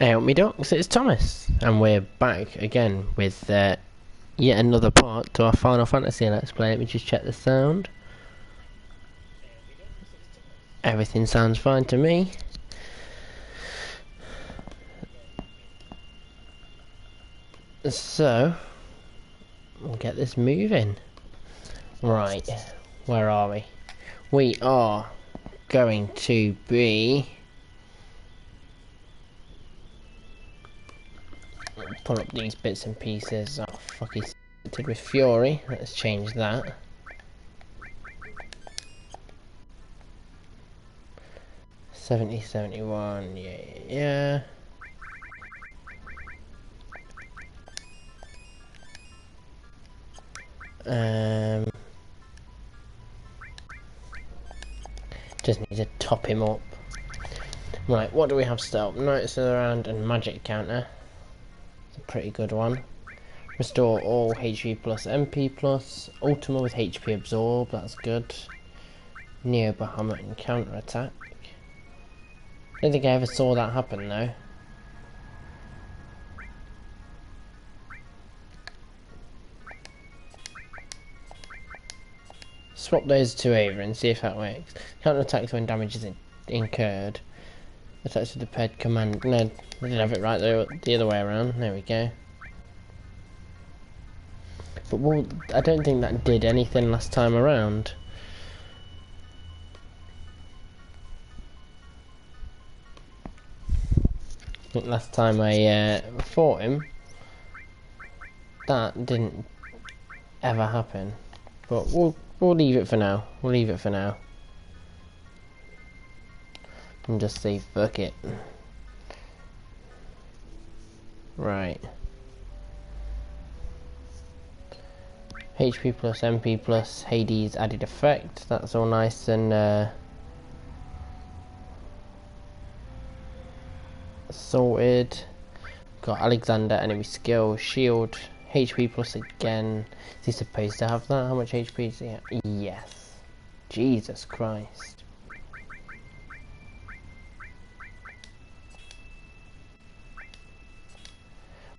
Hey, me ducks, it's Thomas, and we're back again with yet another part to our Final Fantasy Let's Play. Let me just check the sound. Everything sounds fine to me. So, we'll get this moving. Right, where are we? We are going to be... Pull up these bits and pieces. Oh, fuck, he's with Fury. Let's change that. '70, '71, yeah. Just need to top him up. Right, what do we have still? Notice around and magic counter. It's a pretty good one. Restore all HP plus MP plus. Ultima with HP absorb, that's good. Neo Bahamut and counter attack. Don't think I ever saw that happen though. Swap those two over and see if that works. Counter attacks when damage is incurred. Attacks with the ped command. No, I didn't have it right though, the other way around. There we go. But well, I don't think that did anything last time around. I think last time I fought him, that didn't ever happen. But we'll leave it for now. We'll leave it for now. And just say fuck it. Right. HP plus, MP plus, Hades added effect. That's all nice and sorted. Got Alexander enemy skill, shield, HP plus again. Is he supposed to have that? How much HP does he have? Yes. Jesus Christ.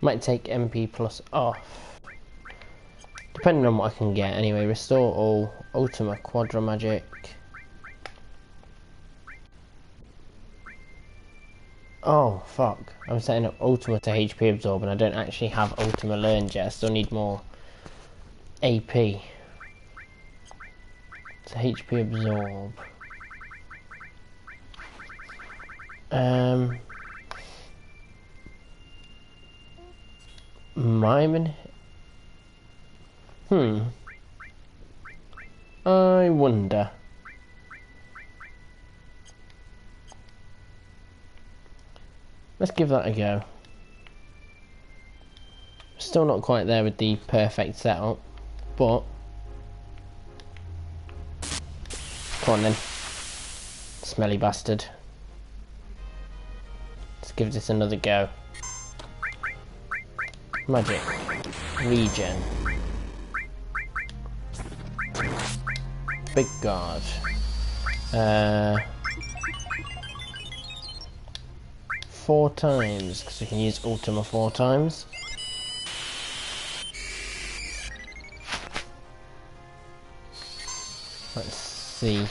Might take MP plus off. Depending on what I can get. Anyway, restore all. Ultima Quadra Magic. Oh, fuck. I'm setting up Ultima to HP absorb and I don't actually have Ultima learned yet. I still need more AP. To HP absorb. Mime. I wonder. Let's give that a go. Still not quite there with the perfect setup, but come on then, smelly bastard. Let's give this another go. Magic. Regen. Big guard. 4 times, because we can use Ultima 4 times. Let's see.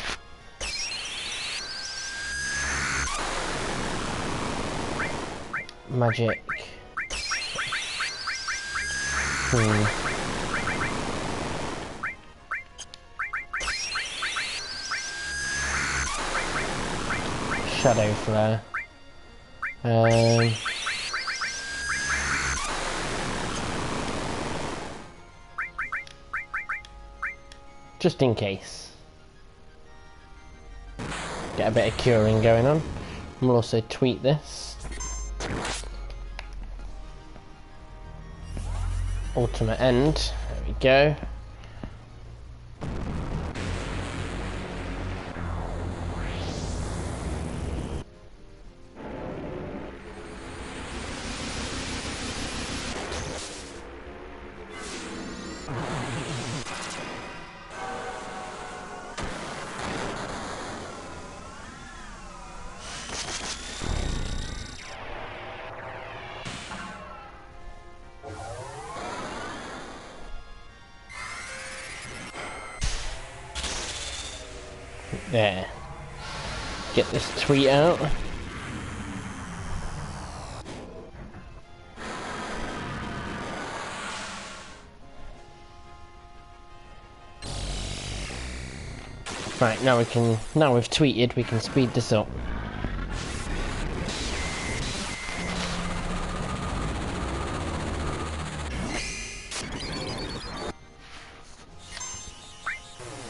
Magic. Shadow flare. Just in case. Get a bit of curing going on. We'll also tweak this. Ultimate end. There we go. There. Get this tweet out. Right, now we've tweeted, we can speed this up.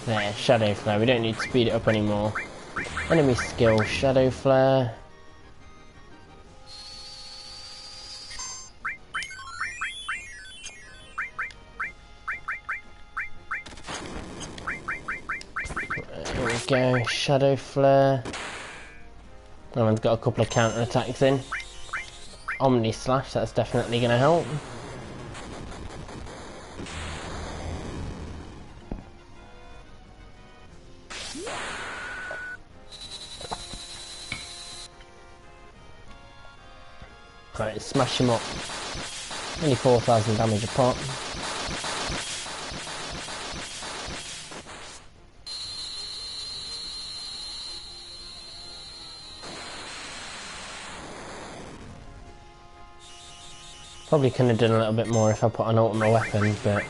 There, Shadow Flare, we don't need to speed it up anymore. Enemy skill, Shadow Flare. Here we go, Shadow Flare. Oh, I've got a couple of counter attacks in. Omni Slash, that's definitely going to help. Right, smash him up. Only 4,000 damage a pop. Probably could have done a little bit more if I put an ultimate weapon, but...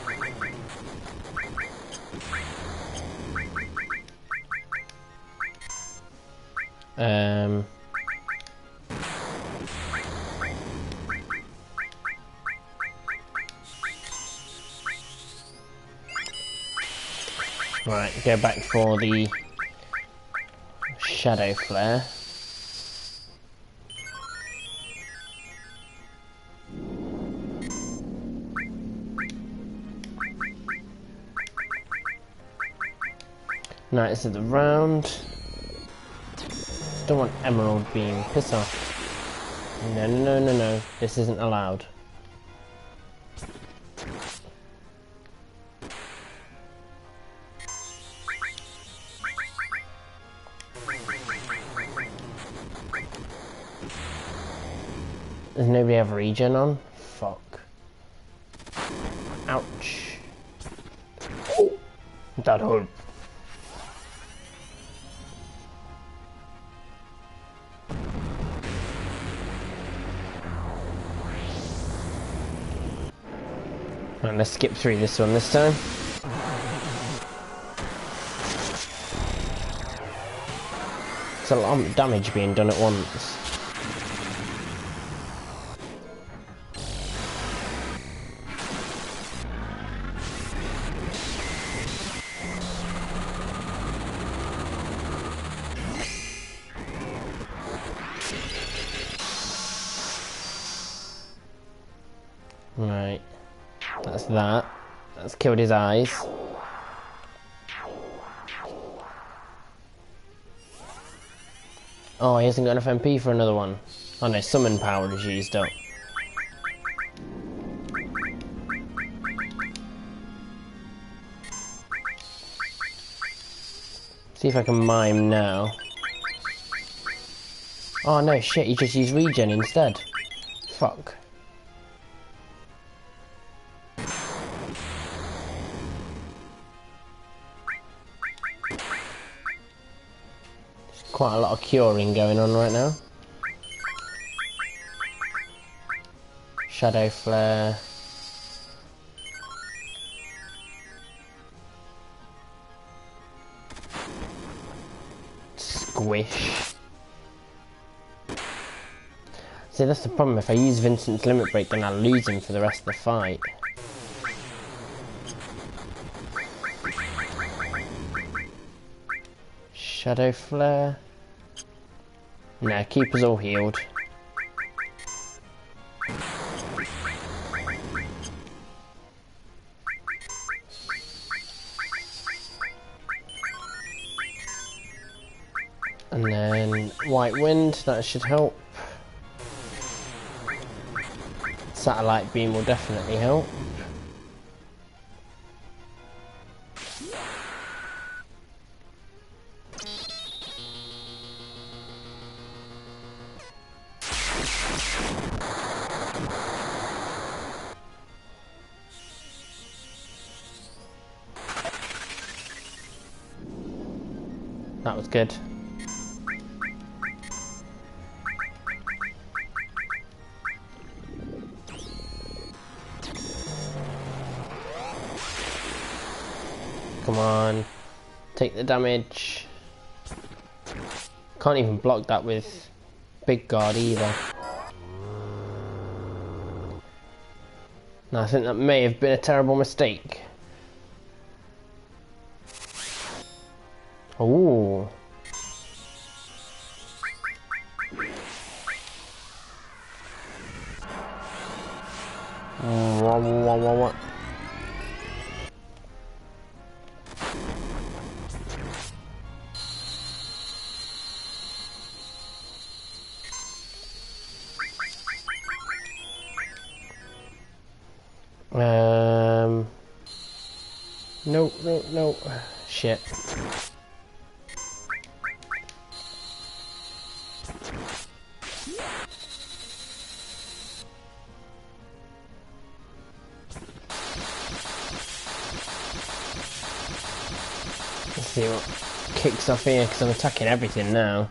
Right, go back for the Shadow Flare. Knights of the Round. Don't want Emerald Beam, piss off. No, no, no, no, no, this isn't allowed. Does nobody have regen on? Fuck. Ouch. That hurt. Right, let's skip through this one this time. It's a lot of damage being done at once. Right, that's that. That's killed his eyes. Oh, he hasn't got enough MP for another one. Oh no, summon power is used up. See if I can mime now. Oh no, shit, he just used regen instead. Fuck. Quite a lot of curing going on right now. Shadow Flare. Squish. See, that's the problem. If I use Vincent's Limit Break, then I'll lose him for the rest of the fight. Shadow Flare. Nah, keep us all healed. And then White Wind, that should help. Satellite Beam will definitely help. That was good. Come on. Take the damage. Can't even block that with big guard either. No, I think that may have been a terrible mistake. Ooh. What? No. Shit. Let's see what kicks off here, because I'm attacking everything now.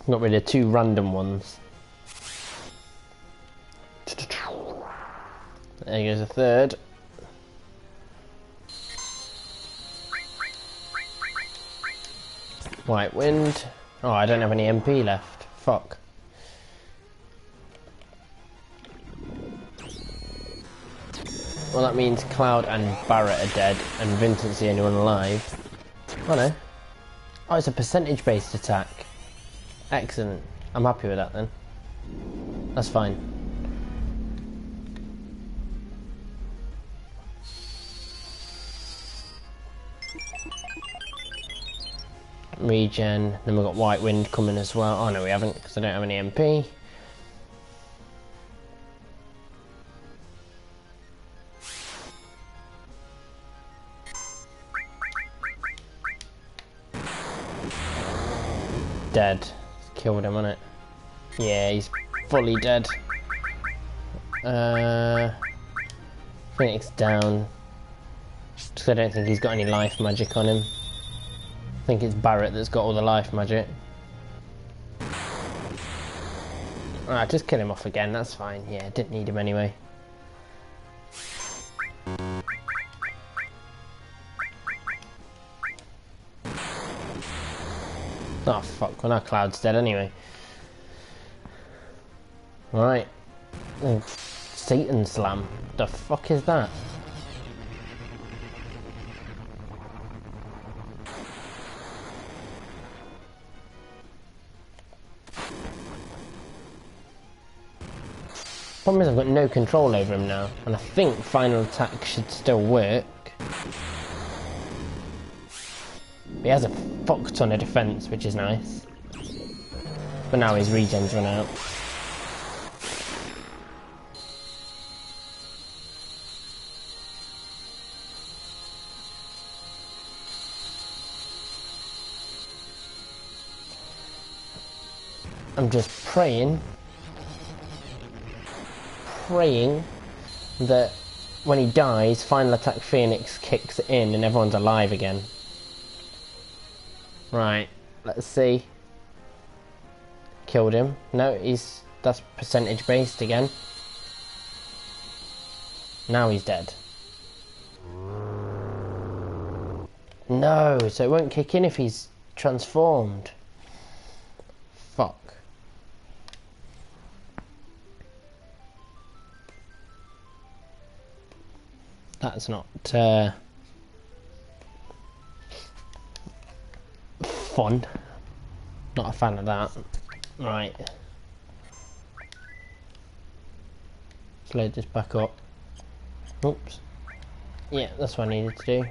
Got rid of 2 random ones. There goes a 3rd. White wind. Oh, I don't have any MP left. Fuck. Well, that means Cloud and Barrett are dead, and Vincent's the only one alive. Oh no. Oh, it's a percentage-based attack. Excellent. I'm happy with that then. That's fine. Regen. Then we've got White Wind coming as well. Oh no, we haven't, because I don't have any MP. Dead. Killed him, on it. Yeah, he's fully dead. Phoenix down. Because I don't think he's got any life magic on him. I think it's Barrett that's got all the life magic. Alright, just kill him off again, that's fine. Yeah, didn't need him anyway. Oh fuck, well now Cloud's dead anyway. Right. Oh, Satan Slam. The fuck is that? Problem is I've got no control over him now, and I think final attack should still work. He has a fuck ton of defense, which is nice. But now his regen's run out. I'm just praying that when he dies, final attack Phoenix kicks it in and everyone's alive again. Right, let's see. Killed him. No, that's percentage based again. Now he's dead. No, so it won't kick in if he's transformed. Fuck. That's not fun. Not a fan of that. Right. Let's load this back up. Oops. Yeah, that's what I needed to do.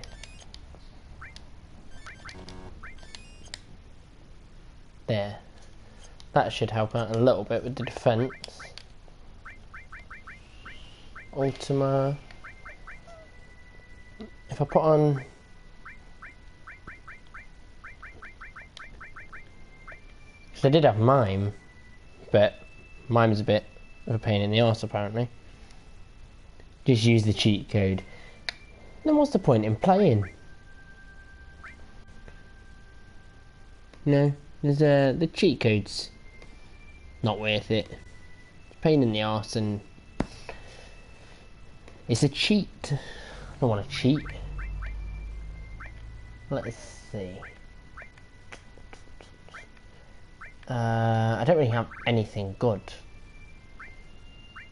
There. That should help out a little bit with the defense. Ultima. If I put on... Because I did have Mime, but mine was a bit of a pain in the arse apparently. Just use the cheat code. Then what's the point in playing? No, there's the cheat code's not worth it. It's a pain in the arse and it's a cheat. I don't want to cheat. Let's see. I don't really have anything good.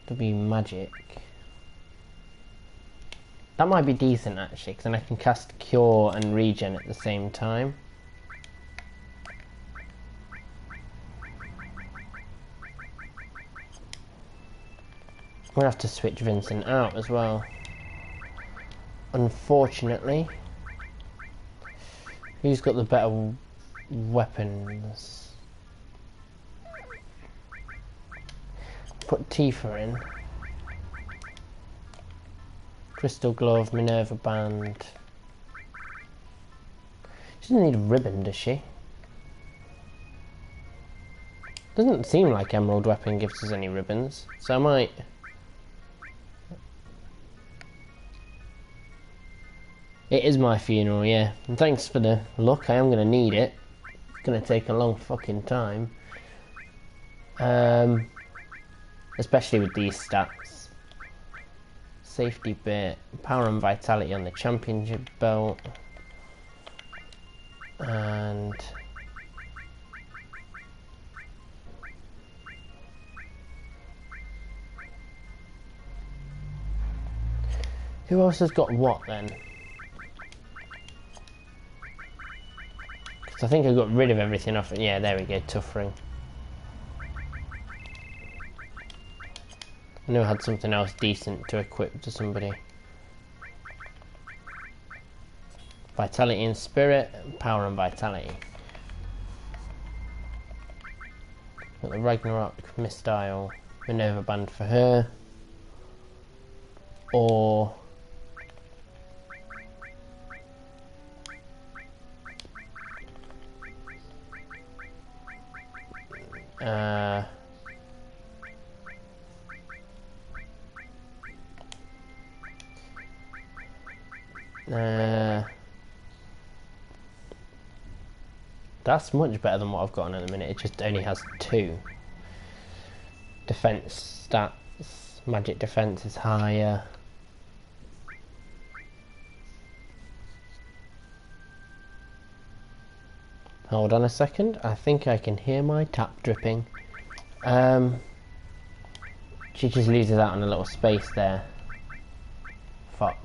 It'll be magic. That might be decent actually, because then I can cast Cure and Regen at the same time. I'm gonna have to switch Vincent out as well. Unfortunately. Who's got the better weapons? Put Tifa in. Crystal Glove, Minerva Band. She doesn't need a ribbon, does she? Doesn't seem like Emerald Weapon gives us any ribbons, so I might... It is my funeral, yeah. And thanks for the luck, I am going to need it. It's going to take a long fucking time. Especially with these stats. Safety bit, power and vitality on the championship belt. And... who else has got what then? Because I think I got rid of everything off it. Yeah, there we go, Tough Ring. I knew I had something else decent to equip to somebody. Vitality and Spirit, Power and Vitality. Got the Ragnarok, Mistile, Minerva Band for her. Or... that's much better than what I've got on at the minute. It just only has 2. Defense stats, magic defense is higher. Hold on a second, I think I can hear my tap dripping. She just loses out on a little space there. Fuck.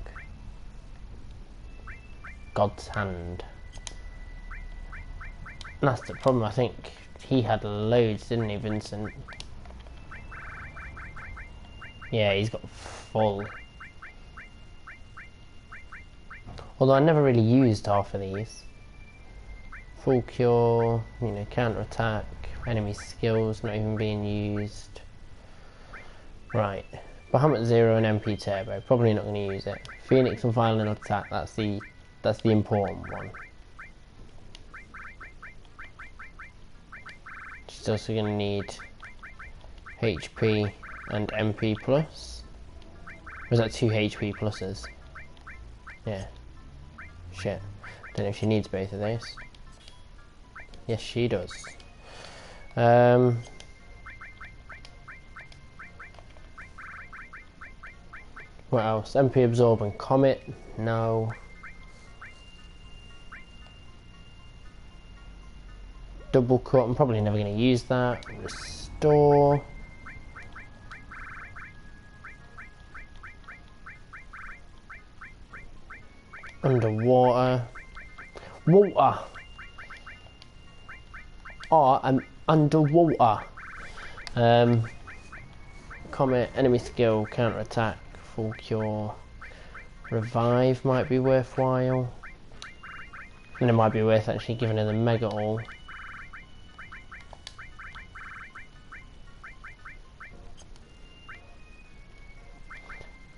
God's Hand. And that's the problem, I think he had loads, didn't he, Vincent? Yeah, he's got full. Although I never really used half of these. Full Cure, you know, counter attack, enemy skills not even being used. Right, Bahamut Zero and MP Turbo, probably not going to use it. Phoenix and Violent Attack, that's the important one. She's also going to need HP and MP plus. Or is that 2 HP pluses? Yeah. Shit. Don't know if she needs both of those. Yes, she does. What else? MP Absorb and Comet? No. Double Cut, I'm probably never going to use that. Restore. Underwater. Water! Oh, I'm underwater. Comet, enemy skill, counter attack, full cure. Revive might be worthwhile. And it might be worth actually giving her the Mega All.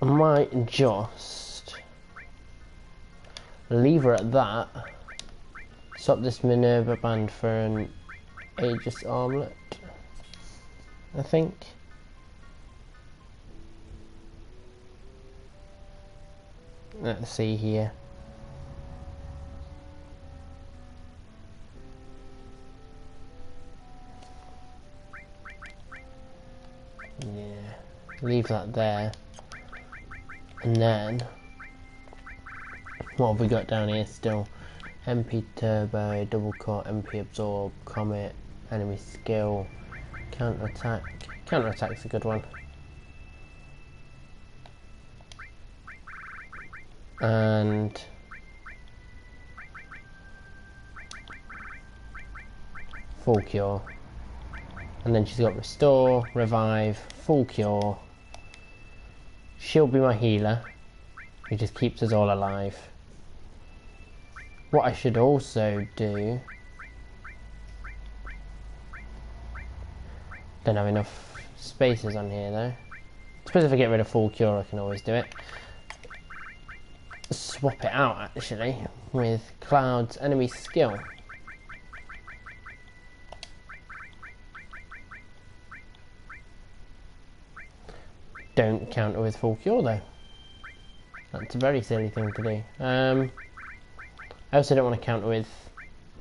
I might just leave her at that. Swap this Minerva Band for an Aegis Armlet. I think. Let's see here. Yeah, leave that there. And then, what have we got down here still? MP Turbo, Double Cut, MP Absorb, Comet, Enemy Skill, Counter Attack. Counter Attack's a good one. And Full Cure. And then she's got Restore, Revive, Full Cure. She'll be my healer, who just keeps us all alive. What I should also do... Don't have enough spaces on here though. I suppose if I get rid of Full Cure I can always do it. Swap it out actually with Cloud's Enemy Skill. Don't counter with Full Cure though. That's a very silly thing to do. I also don't want to counter with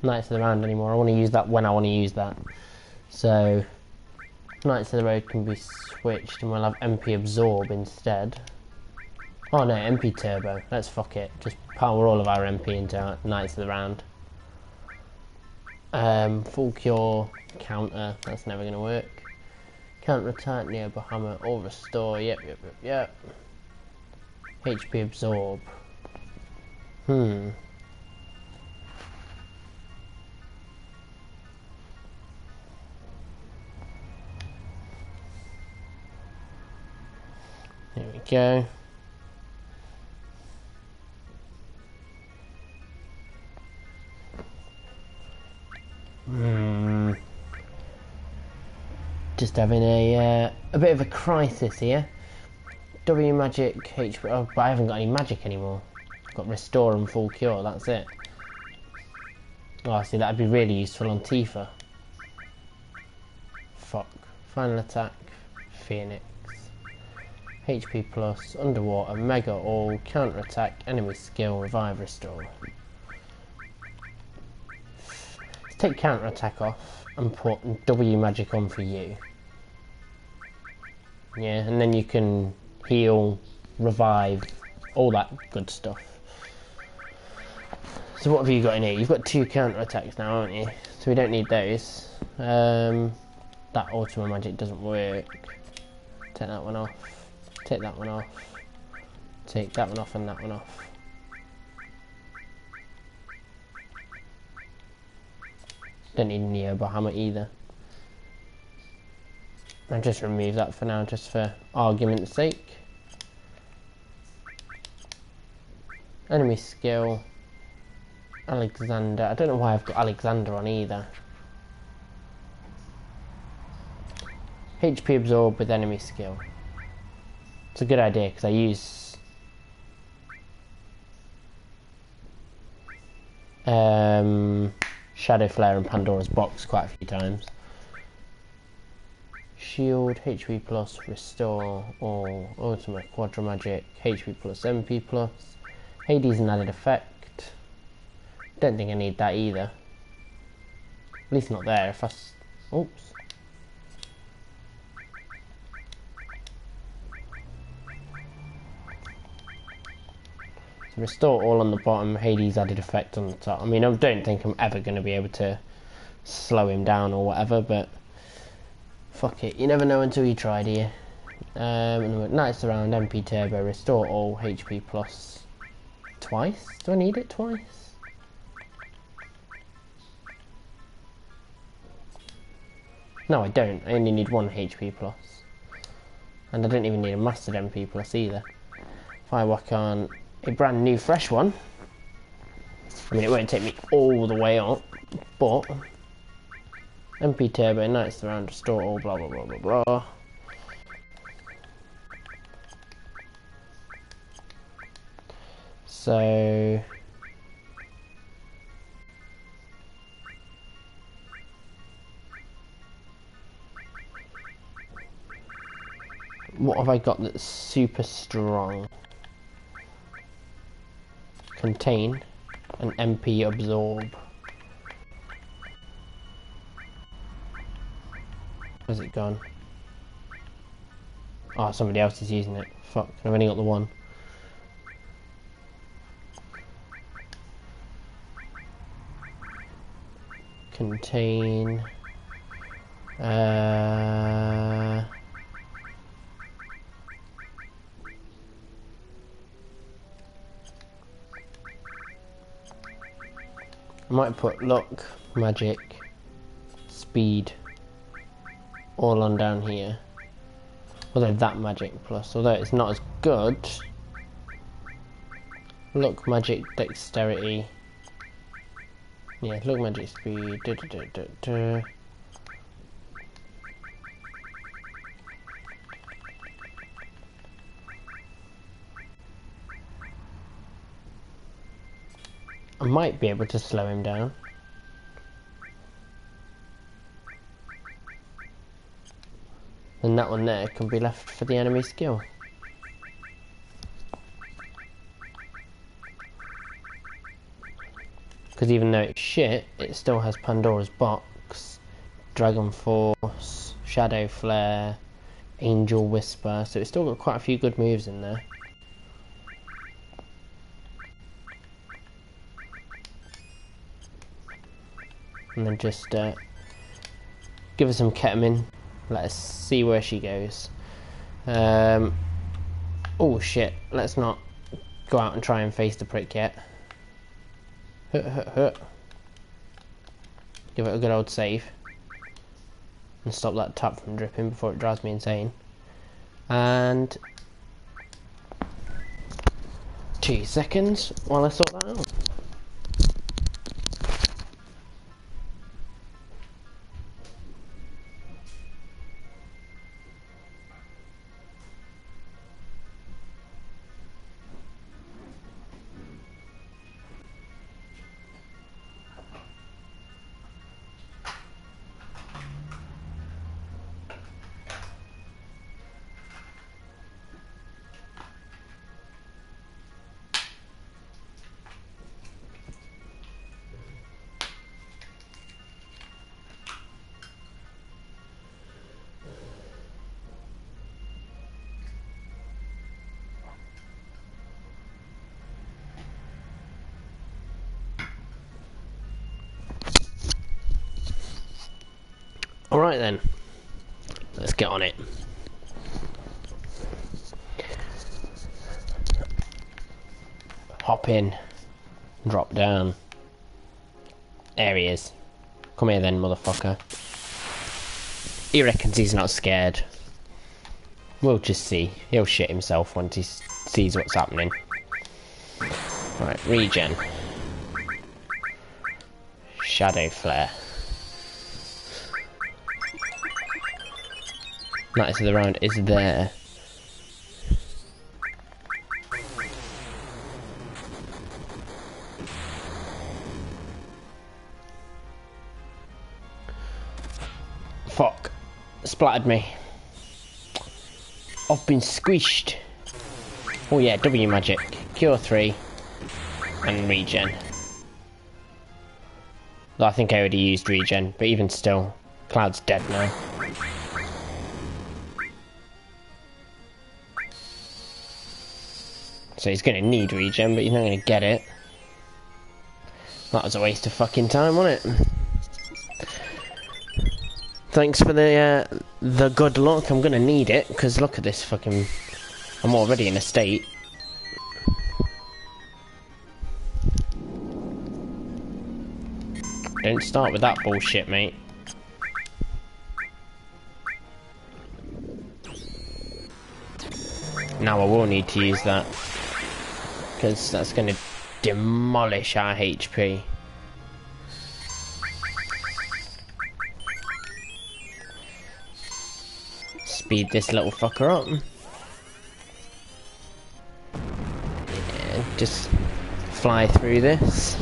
Knights of the Round anymore. I want to use that when I want to use that. So Knights of the Road can be switched and we'll have MP Absorb instead. Oh no, MP Turbo. Let's fuck it. Just power all of our MP into our Knights of the Round. Full Cure, counter. That's never going to work. Counter Attack, Neo Bahamut, or Restore. Yep. HP Absorb. There we go. Just having a bit of a crisis here. W magic, HP. Oh, but I haven't got any magic anymore. I've got Restore and Full Cure. That's it. Oh, see, that'd be really useful on Tifa. Fuck. Final Attack, Phoenix. HP plus, Underwater, Mega All, Counter Attack, Enemy Skill, Revive, Restore. Let's take Counter Attack off and put W magic on for you. Yeah, and then you can heal, revive, all that good stuff. So what have you got in here? You've got 2 counter attacks now, haven't you? So we don't need those. That Ultima magic doesn't work. Take that one off. Take that one off. Take that one off and that one off. Don't need Neo Bahamut either. I'll just remove that for now, just for argument's sake. Enemy Skill. Alexander. I don't know why I've got Alexander on either. HP Absorb with Enemy Skill. It's a good idea because I use Shadow Flare and Pandora's Box quite a few times. Shield, HP plus, Restore, all, Ultimate Quadra Magic, HP plus, MP plus, Hades an added effect. Don't think I need that either. At least not there. If I oops. So Restore all on the bottom, Hades added effect on the top. I mean, I don't think I'm ever going to be able to slow him down or whatever, but fuck it, you never know until you try, do you? Knights around, MP Turbo, Restore all, HP plus twice? Do I need it twice? No, I don't. I only need 1 HP plus. And I don't even need a mastered MP plus either. If I whack on a brand new fresh one, I mean it won't take me all the way up, but MP Turbo, Knights around, Restore all, blah blah blah blah blah. So What have I got that's super strong? Contain and MP absorb. Where's it gone? Oh, somebody else is using it. Fuck, I've only got the one. Contain. I might put luck, magic, speed, all on down here. Although that magic plus, although it's not as good. Luck, magic, dexterity. Yeah, luck, magic, speed. I might be able to slow him down. And that one there can be left for the enemy skill. Because even though it's shit, it still has Pandora's Box, Dragon Force, Shadow Flare, Angel Whisper, so it's still got quite a few good moves in there. And then just give her some ketamine. Let us see where she goes. Oh shit, let's not go out and try and face the prick yet. Give it a good old save. And stop that tap from dripping before it drives me insane. And 2 seconds while I sort that out. Alright then, let's get on it. Hop in, drop down. There he is. Come here then, motherfucker. He reckons he's not scared. We'll just see. He'll shit himself once he sees what's happening. Right, regen. Shadow Flare. Knights of the Round is there. Fuck. Splattered me. I've been squished. Oh yeah, W magic. Cure 3. And regen. I think I already used regen, but even still, Cloud's dead now. So he's going to need regen, but he's not going to get it. That was a waste of fucking time, wasn't it? Thanks for the good luck. I'm going to need it, because look at this fucking... I'm already in a state. Don't start with that bullshit, mate. Now I will need to use that. Because that's going to demolish our HP. Speed this little fucker up. Yeah, just fly through this.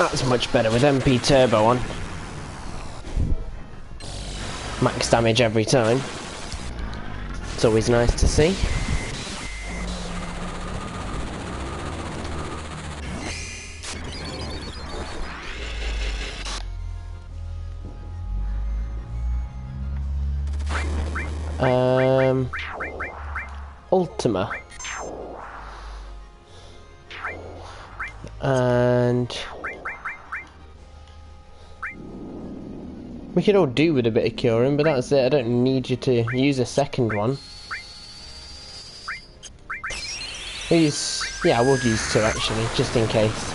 That's much better with MP turbo on. Max damage every time. It's always nice to see. Ultima. And we could all do with a bit of curing, but that's it. I don't need you to use a second one. Yeah, I would use two actually, just in case.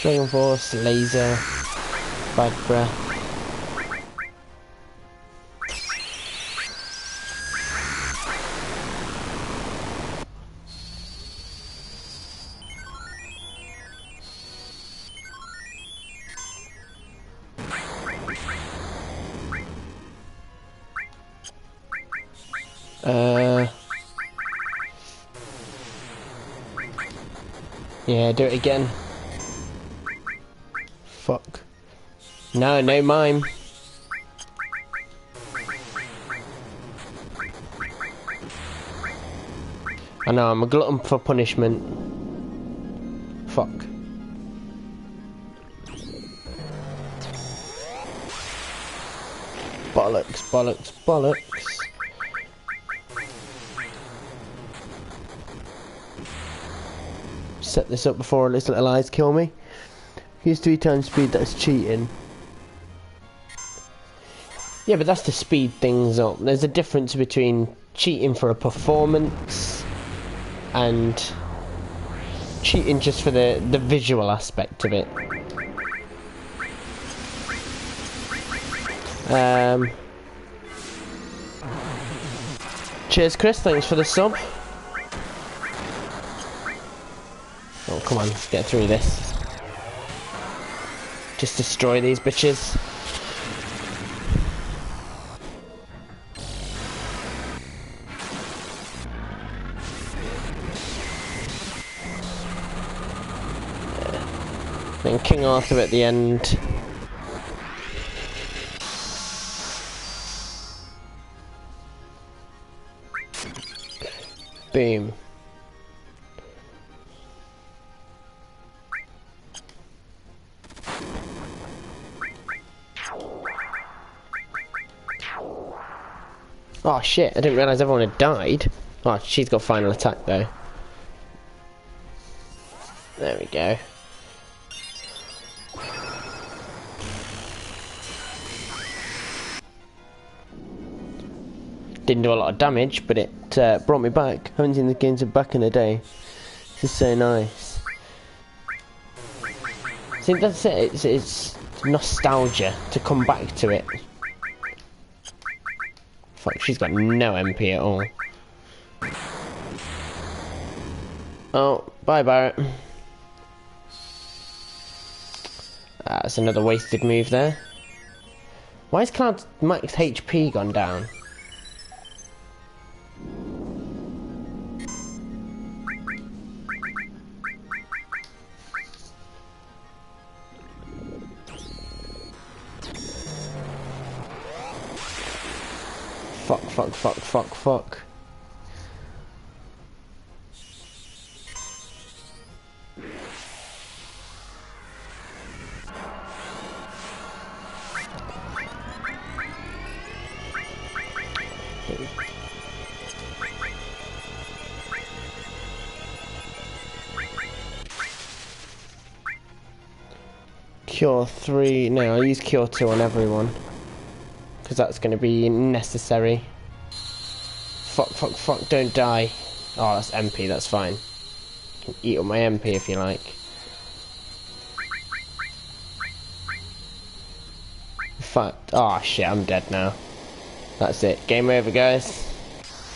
Dragon Force, Laser, Bad Breath. Yeah, do it again. Fuck. No, no mime. I know, I'm a glutton for punishment. Fuck. Bollocks, bollocks, bollocks. Set this up before his little eyes kill me. Use 3 times speed, that's cheating. Yeah, but that's to speed things up. There's a difference between cheating for a performance and cheating just for the visual aspect of it. Cheers Chris, thanks for the sub. Oh, come on, let's get through this. Just destroy these bitches. Then King Arthur at the end. Boom. Oh shit, I didn't realise everyone had died. Oh, she's got final attack though. There we go. Didn't do a lot of damage, but it brought me back. I haven't seen the games of back in the day. This is so nice. See, that's it. It's nostalgia to come back to it. Fuck, she's got no MP at all. Oh, bye Barrett. That's another wasted move there. Why is Cloud's max HP gone down? Fuck, fuck, fuck, fuck, fuck. Cure 3, no, I'll use Cure 2 on everyone. Because that's going to be necessary. Fuck, fuck, fuck, don't die. Oh, that's MP, that's fine. You can eat up my MP if you like. Fuck, oh shit, I'm dead now. That's it, game over guys.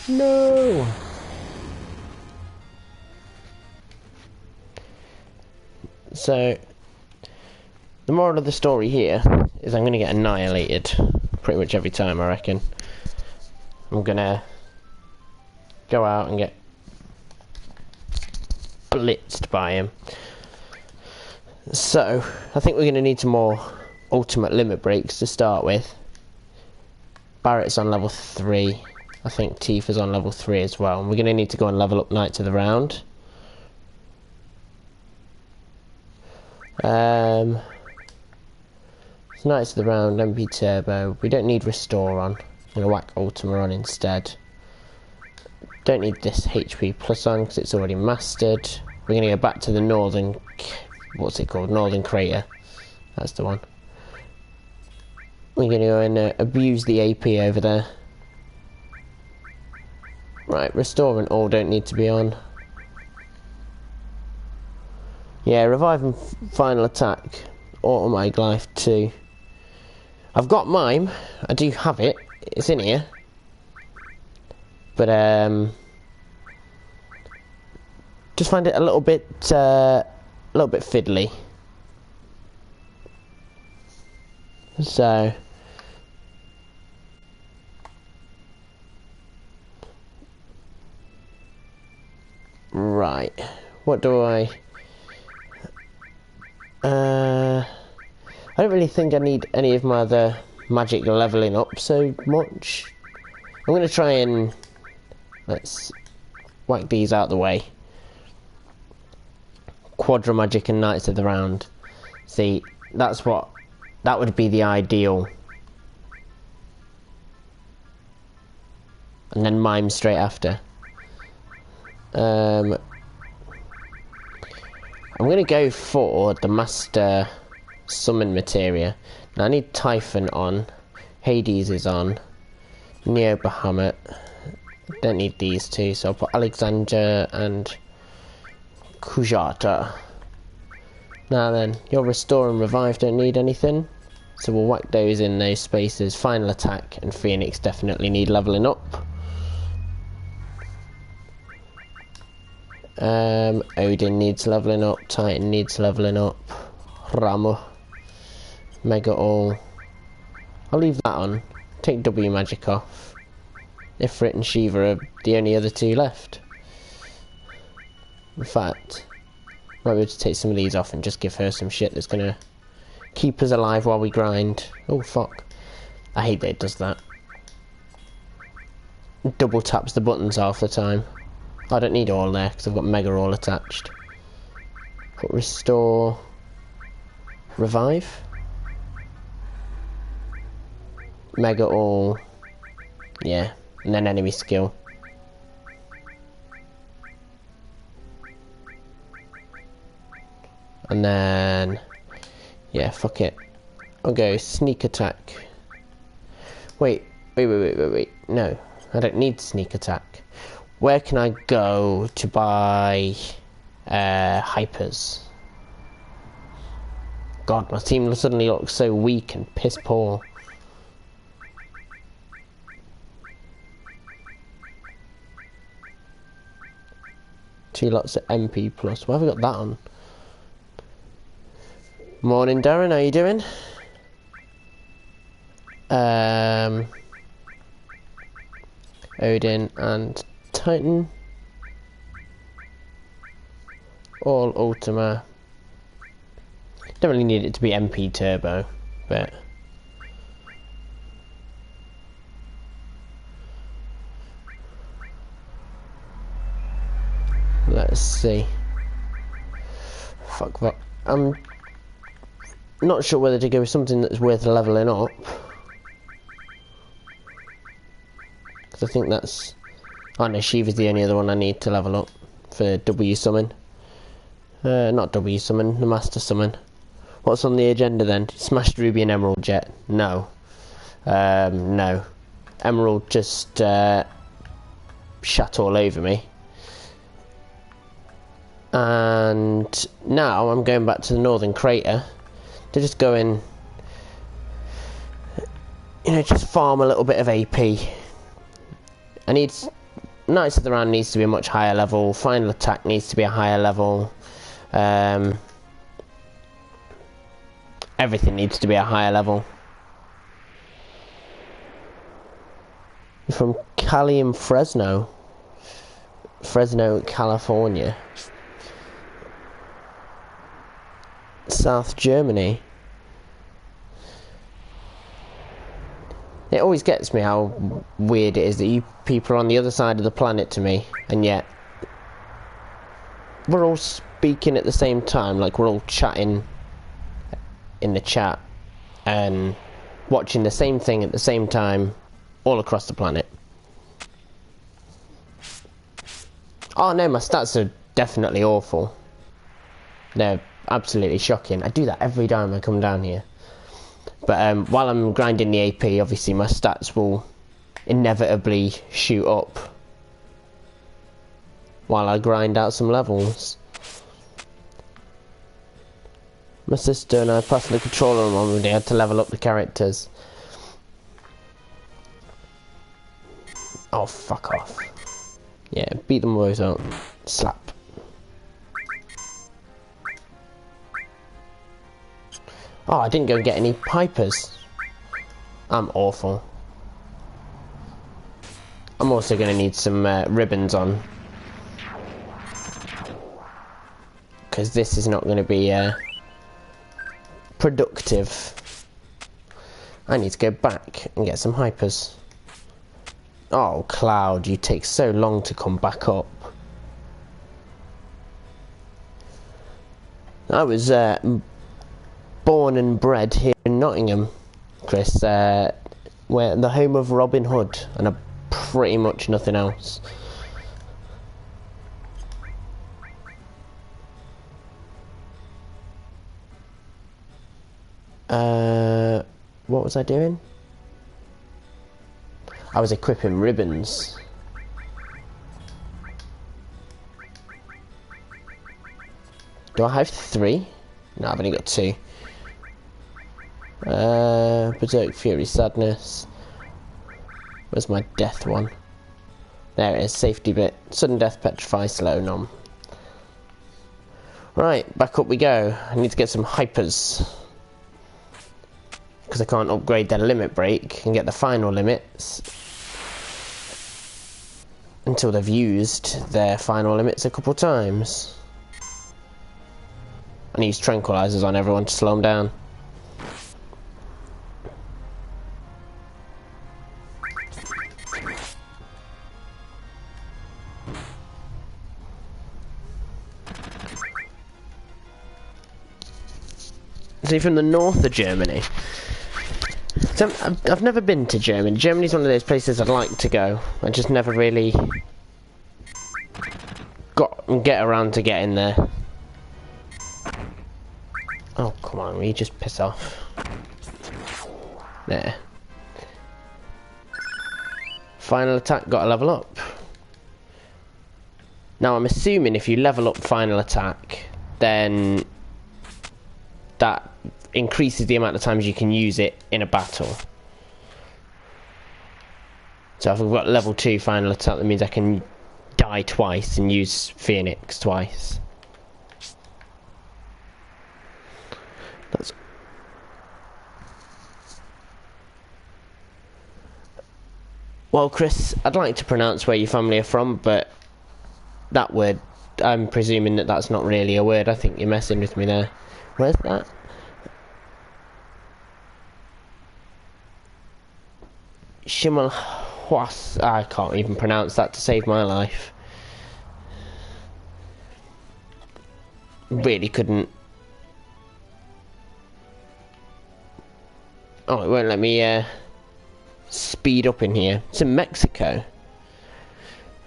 No! So, the moral of the story here is I'm going to get annihilated pretty much every time, I reckon. I'm gonna go out and get blitzed by him. So, I think we're going to need some more ultimate limit breaks to start with. Barrett's on level 3. I think Tifa's on level 3 as well. And we're going to need to go and level up Knights of the Round. It's Knights of the Round, MP Turbo. We don't need Restore on. I'm going to whack Ultima on instead. Don't need this HP Plus on because it's already mastered. We're going to go back to the Northern... What's it called? Northern Crater. That's the one. We're going to go and abuse the AP over there. Right, Restore and all don't need to be on. Yeah, Revive and Final Attack. Automatic Life 2. I've got Mime. I do have it. It's in here. But, just find it a little bit fiddly. So... Right, what do I don't really think I need any of my other magic leveling up so much. I'm going to try and let's whack these out the way. Quadra Magic and Knights of the Round. See, that would be the ideal. And then Mime straight after. I'm going to go for the Master Summon Materia. Now I need Typhon on. Hades is on. Neo Bahamut. Don't need these two, so I'll put Alexandra and Kujata. Now then, your Restore and Revive don't need anything, so we'll whack those in those spaces. Final Attack and Phoenix definitely need leveling up. Odin needs leveling up, Titan needs leveling up, Ramo, Mega All. I'll leave that on, take W Magic off. Ifrit and Shiva are the only other two left. In fact, might be able to take some of these off and just give her some shit that's gonna keep us alive while we grind. Oh fuck, I hate that it does that. Double taps the buttons half the time. I don't need all there because I've got Mega All attached. Put Restore, Revive, Mega All, yeah, and then enemy skill. And then, yeah, fuck it. I'll go Sneak Attack. Wait. No, I don't need Sneak Attack. Where can I go to buy hypers? God, my team suddenly looks so weak and piss poor. Two lots of MP plus. Why have we got that on? Morning, Darren. How you doing? Odin and Titan. All Ultima. Don't really need it to be MP Turbo, but let's see. Fuck. I'm not sure whether to go with something that's worth leveling up, because I think that's... Oh no, Shiva's the only other one I need to level up for W Summon. Not W Summon, the Master Summon. What's on the agenda then? Smashed Ruby and Emerald Jet? No. No. Emerald just shat all over me. And now I'm going back to the Northern Crater to just go in, you know, just farm a little bit of AP. I need... Knights of the Round needs to be a much higher level. Final Attack needs to be a higher level. Everything needs to be a higher level. From Cali and Fresno, California, South Germany. It always gets me how weird it is that you people are on the other side of the planet to me, and yet we're all speaking at the same time, like we're all chatting in the chat and watching the same thing at the same time all across the planet. Oh no, my stats are definitely awful. They're absolutely shocking. I do that every time I come down here. But while I'm grinding the AP, obviously my stats will inevitably shoot up while I grind out some levels. My sister and I passed the controller on when we had to level up the characters. Oh, fuck off. Yeah, beat them boys up. Slap. Oh, I didn't go and get any pipers. I'm awful. I'm also going to need some ribbons on. Because this is not going to be productive. I need to go back and get some hypers. Oh, Cloud, you take so long to come back up. I was born and bred here in Nottingham, Chris, where the home of Robin Hood, and pretty much nothing else. What was I doing? I was equipping ribbons. Do I have 3? No, I've only got 2. Berserk Fury Sadness. Where's my death one? There it is, safety bit. Sudden death, petrify, slow, nom. Right, back up we go. I need to get some hypers. Because I can't upgrade their limit break and get the final limits until they've used their final limits a couple times. And use tranquilizers on everyone to slow them down. Is he from the north of Germany? So I've never been to Germany. Germany's one of those places I'd like to go. I just never really get around to getting there. Oh, come on, will you just piss off? There. Final attack, got to level up. Now, I'm assuming if you level up final attack, then that increases the amount of times you can use it in a battle. So if I've got level 2 final attack, that means I can die twice and use Phoenix twice. That's... Well, Chris, I'd like to pronounce where your family are from, but that word, I'm presuming that that's not really a word. I think you're messing with me there. Where's that? Shimalhwas. I can't even pronounce that to save my life. Really couldn't. Oh, it won't let me speed up in here. It's in Mexico.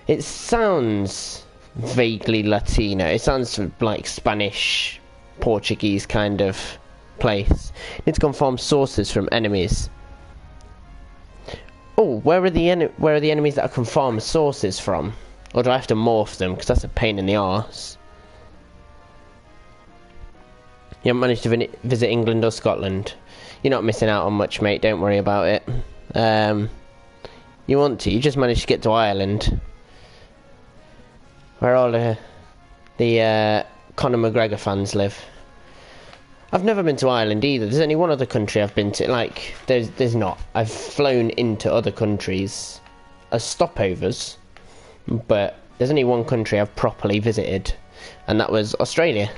It sounds vaguely Latino. It sounds like Spanish, Portuguese kind of place. Need to confirm sources from enemies. Oh, where are the enemies that I can farm sources from? Or do I have to morph them? Because that's a pain in the arse. You haven't managed to visit England or Scotland. You're not missing out on much, mate. Don't worry about it. You want to. You just managed to get to Ireland. Where all the Conor McGregor fans live. I've never been to Ireland either. There's only one other country I've been to. Like, there's not. I've flown into other countries as stopovers, but there's only one country I've properly visited, and that was Australia.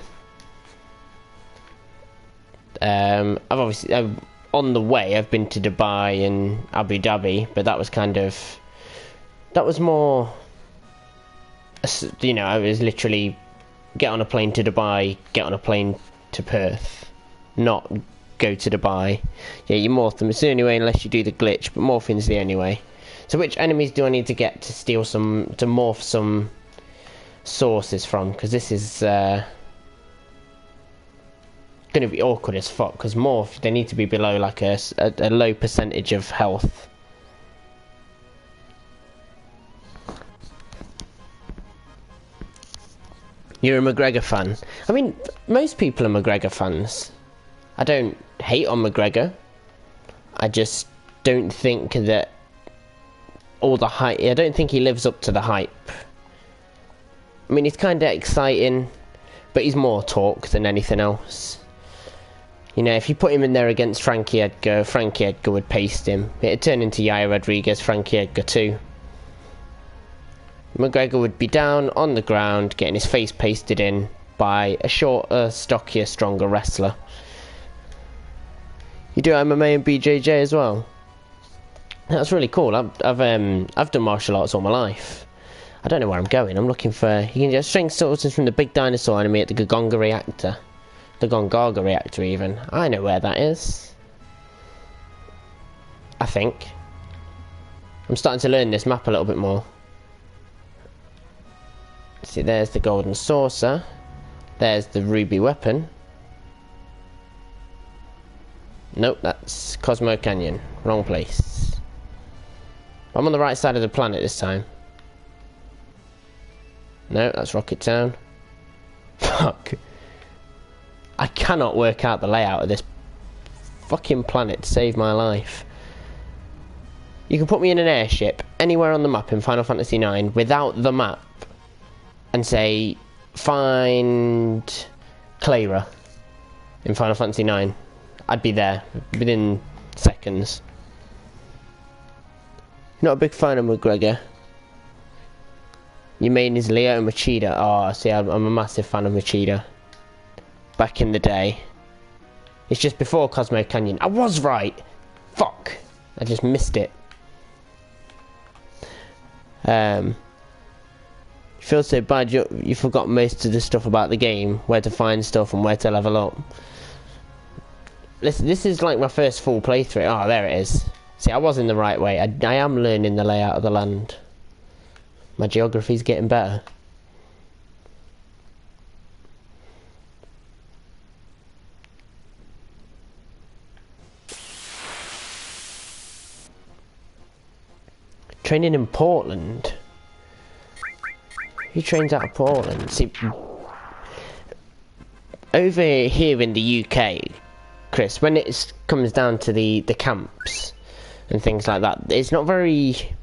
I've obviously on the way I've been to Dubai and Abu Dhabi, but that was more, you know, I was literally get on a plane to Dubai, get on a plane to Perth, not go to Dubai. Yeah, you morph them. It's the only way unless you do the glitch, but morphing's the only way. So which enemies do I need to get to steal some, to morph some sources from? Because this is going to be awkward as fuck, because morph, they need to be below like a low percentage of health. You're a McGregor fan. I mean, most people are McGregor fans. I don't hate on McGregor. I just don't think that all the hype... I don't think he lives up to the hype. I mean, he's kind of exciting, but he's more talk than anything else. You know, if you put him in there against Frankie Edgar would paste him. It'd turn into Yair Rodriguez, Frankie Edgar too. McGregor would be down on the ground, getting his face pasted in by a shorter, stockier, stronger wrestler. You do MMA and BJJ as well? That's really cool. I've done martial arts all my life. I don't know where I'm going. I'm looking for... You can get strength sources from the big dinosaur enemy at the Gongaga reactor. The Gongaga reactor, even. I know where that is. I think. I'm starting to learn this map a little bit more. See, there's the golden saucer. There's the ruby weapon. Nope, that's Cosmo Canyon. Wrong place. I'm on the right side of the planet this time. No, that's Rocket Town. Fuck. I cannot work out the layout of this fucking planet to save my life. You can put me in an airship anywhere on the map in Final Fantasy IX without the map and say, find Clara in Final Fantasy IX. I'd be there within seconds. Not a big fan of McGregor. Your main is Leo Machida. Oh, see, I'm a massive fan of Machida. Back in the day. It's just before Cosmo Canyon. I was right! Fuck! I just missed it. You feel so bad you forgot most of the stuff about the game. Where to find stuff and where to level up. This is like my first full playthrough. Oh, there it is. See, I was in the right way. I am learning the layout of the land. My geography's getting better. Training in Portland. Who trains out of Portland? See, over here in the UK, Chris, when it comes down to the camps and things like that, it's not very...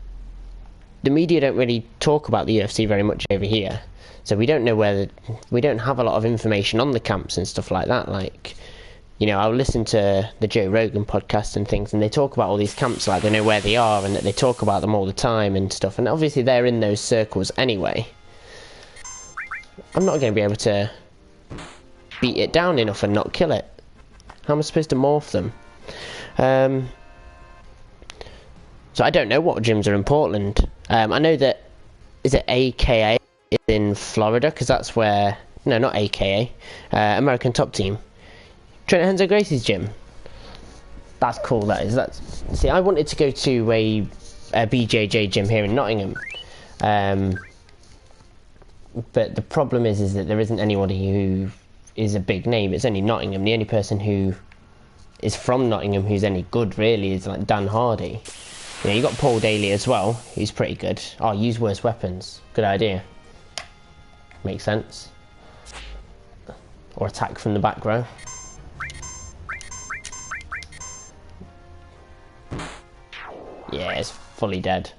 The media don't really talk about the UFC very much over here, so we don't know we don't have a lot of information on the camps and stuff like that. Like, you know, I'll listen to the Joe Rogan podcast and things, and they talk about all these camps like they know where they are and that they talk about them all the time and stuff, and obviously they're in those circles anyway. I'm not going to be able to beat it down enough and not kill it. How am I supposed to morph them? So I don't know what gyms are in Portland. I know that, is it AKA is in Florida? Because that's where, no, not AKA, American Top Team. Trent Henzo Gracie's gym. That's cool, that is. See, I wanted to go to a BJJ gym here in Nottingham. But the problem is that there isn't anybody who is a big name. It's only Nottingham. The only person who is from Nottingham who's any good, really, is like Dan Hardy. Yeah, you got Paul Daly as well, who's pretty good. Oh, use worse weapons. Good idea. Makes sense. Or attack from the back row. Yeah, it's fully dead.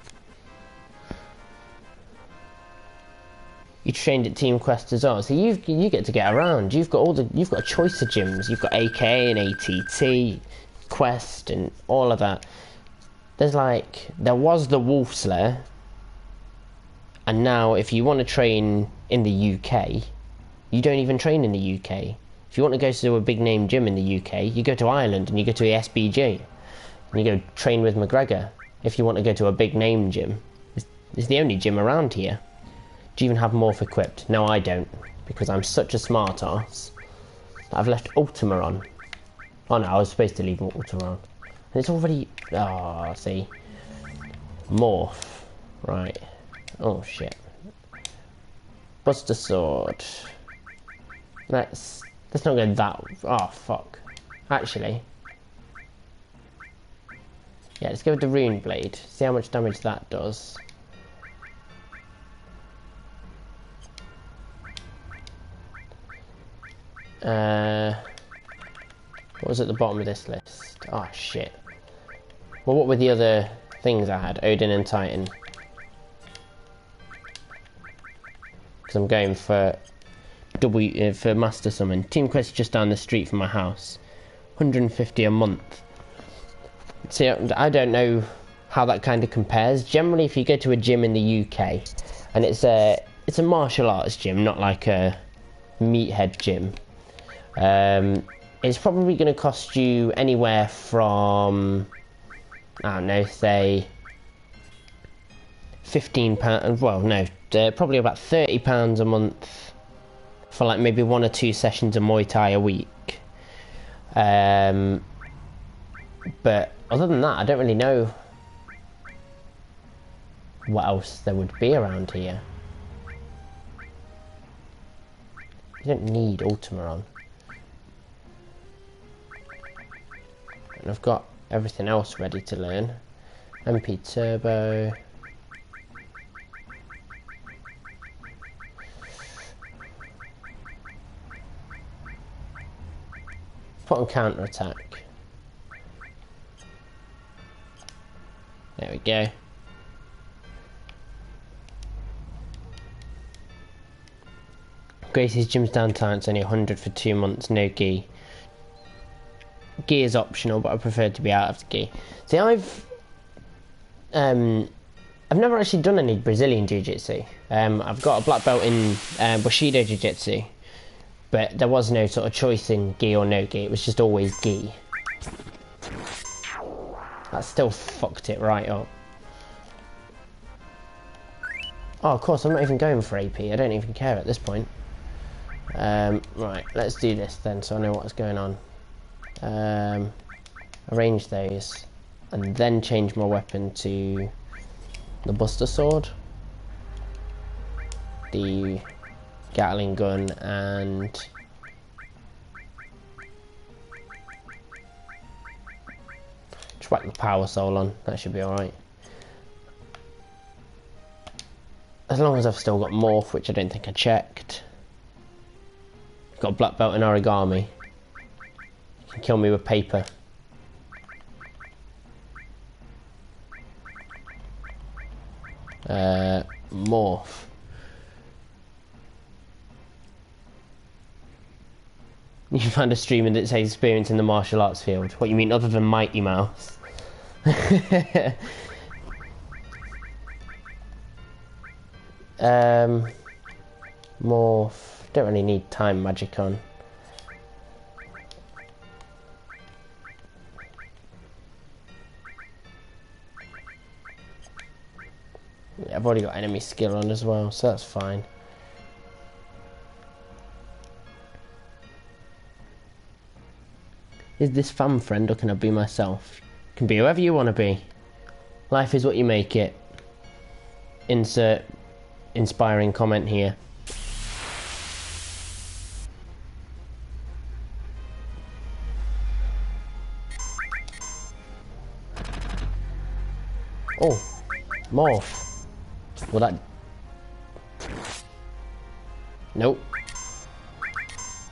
You trained at Team Quest as well, so you get to get around. You've got a choice of gyms. You've got AK and ATT, Quest, and all of that. there's like, there was the Wolf Slayer, and now if you want to train in the UK, you don't even train in the UK. If you want to go to a big name gym in the UK, you go to Ireland and you go to the SBG, and you go train with McGregor. If you want to go to a big name gym, it's the only gym around here. Do you even have morph equipped? No, I don't, because I'm such a smart ass. I've left Ultima on. Oh no, I was supposed to leave Ultima on. And it's already... Oh, see. Morph. Right. Oh, shit. Buster Sword. Let's not go that... Oh, fuck. Actually. Yeah, let's go with the Rune Blade. See how much damage that does. What was at the bottom of this list? Oh, shit. Well, what were the other things I had? Odin and Titan. Because I'm going for for Master Summon. Team Quest just down the street from my house. 150 a month. See, I don't know how that kind of compares. Generally, if you go to a gym in the UK, and it's a martial arts gym, not like a meathead gym, it's probably going to cost you anywhere from, I don't know, say £15, well no, probably about £30 a month for like maybe 1 or 2 sessions of Muay Thai a week. But other than that, I don't really know what else there would be around here. You don't need Ultima on. And I've got everything else ready to learn. MP Turbo. Put on counter attack. There we go. Gracie's Gym's downtime, it's only 100 for 2 months, no gi. Gi is optional, but I prefer to be out of the gi. See, I've never actually done any Brazilian Jiu-Jitsu. I've got a black belt in Bushido Jiu-Jitsu, but there was no sort of choice in gi or no gi, it was just always gi. That still fucked it right up. Oh, of course, I'm not even going for AP, I don't even care at this point. Right, let's do this then, so I know what's going on. Arrange those, and then change my weapon to the Buster Sword, the Gatling gun, and just whack the Power Soul on, that should be alright. As long as I've still got Morph, which I don't think I checked. Got a black belt in origami. You can kill me with paper. Morph. You found a streamer that says experience in the martial arts field. What you mean, other than Mighty Mouse? Morph. Don't really need time magic on. Yeah, I've already got enemy skill on as well, so that's fine. Is this fan friend or can I be myself? Can be whoever you want to be. Life is what you make it. Insert inspiring comment here. Oh, morph. Will that... Nope.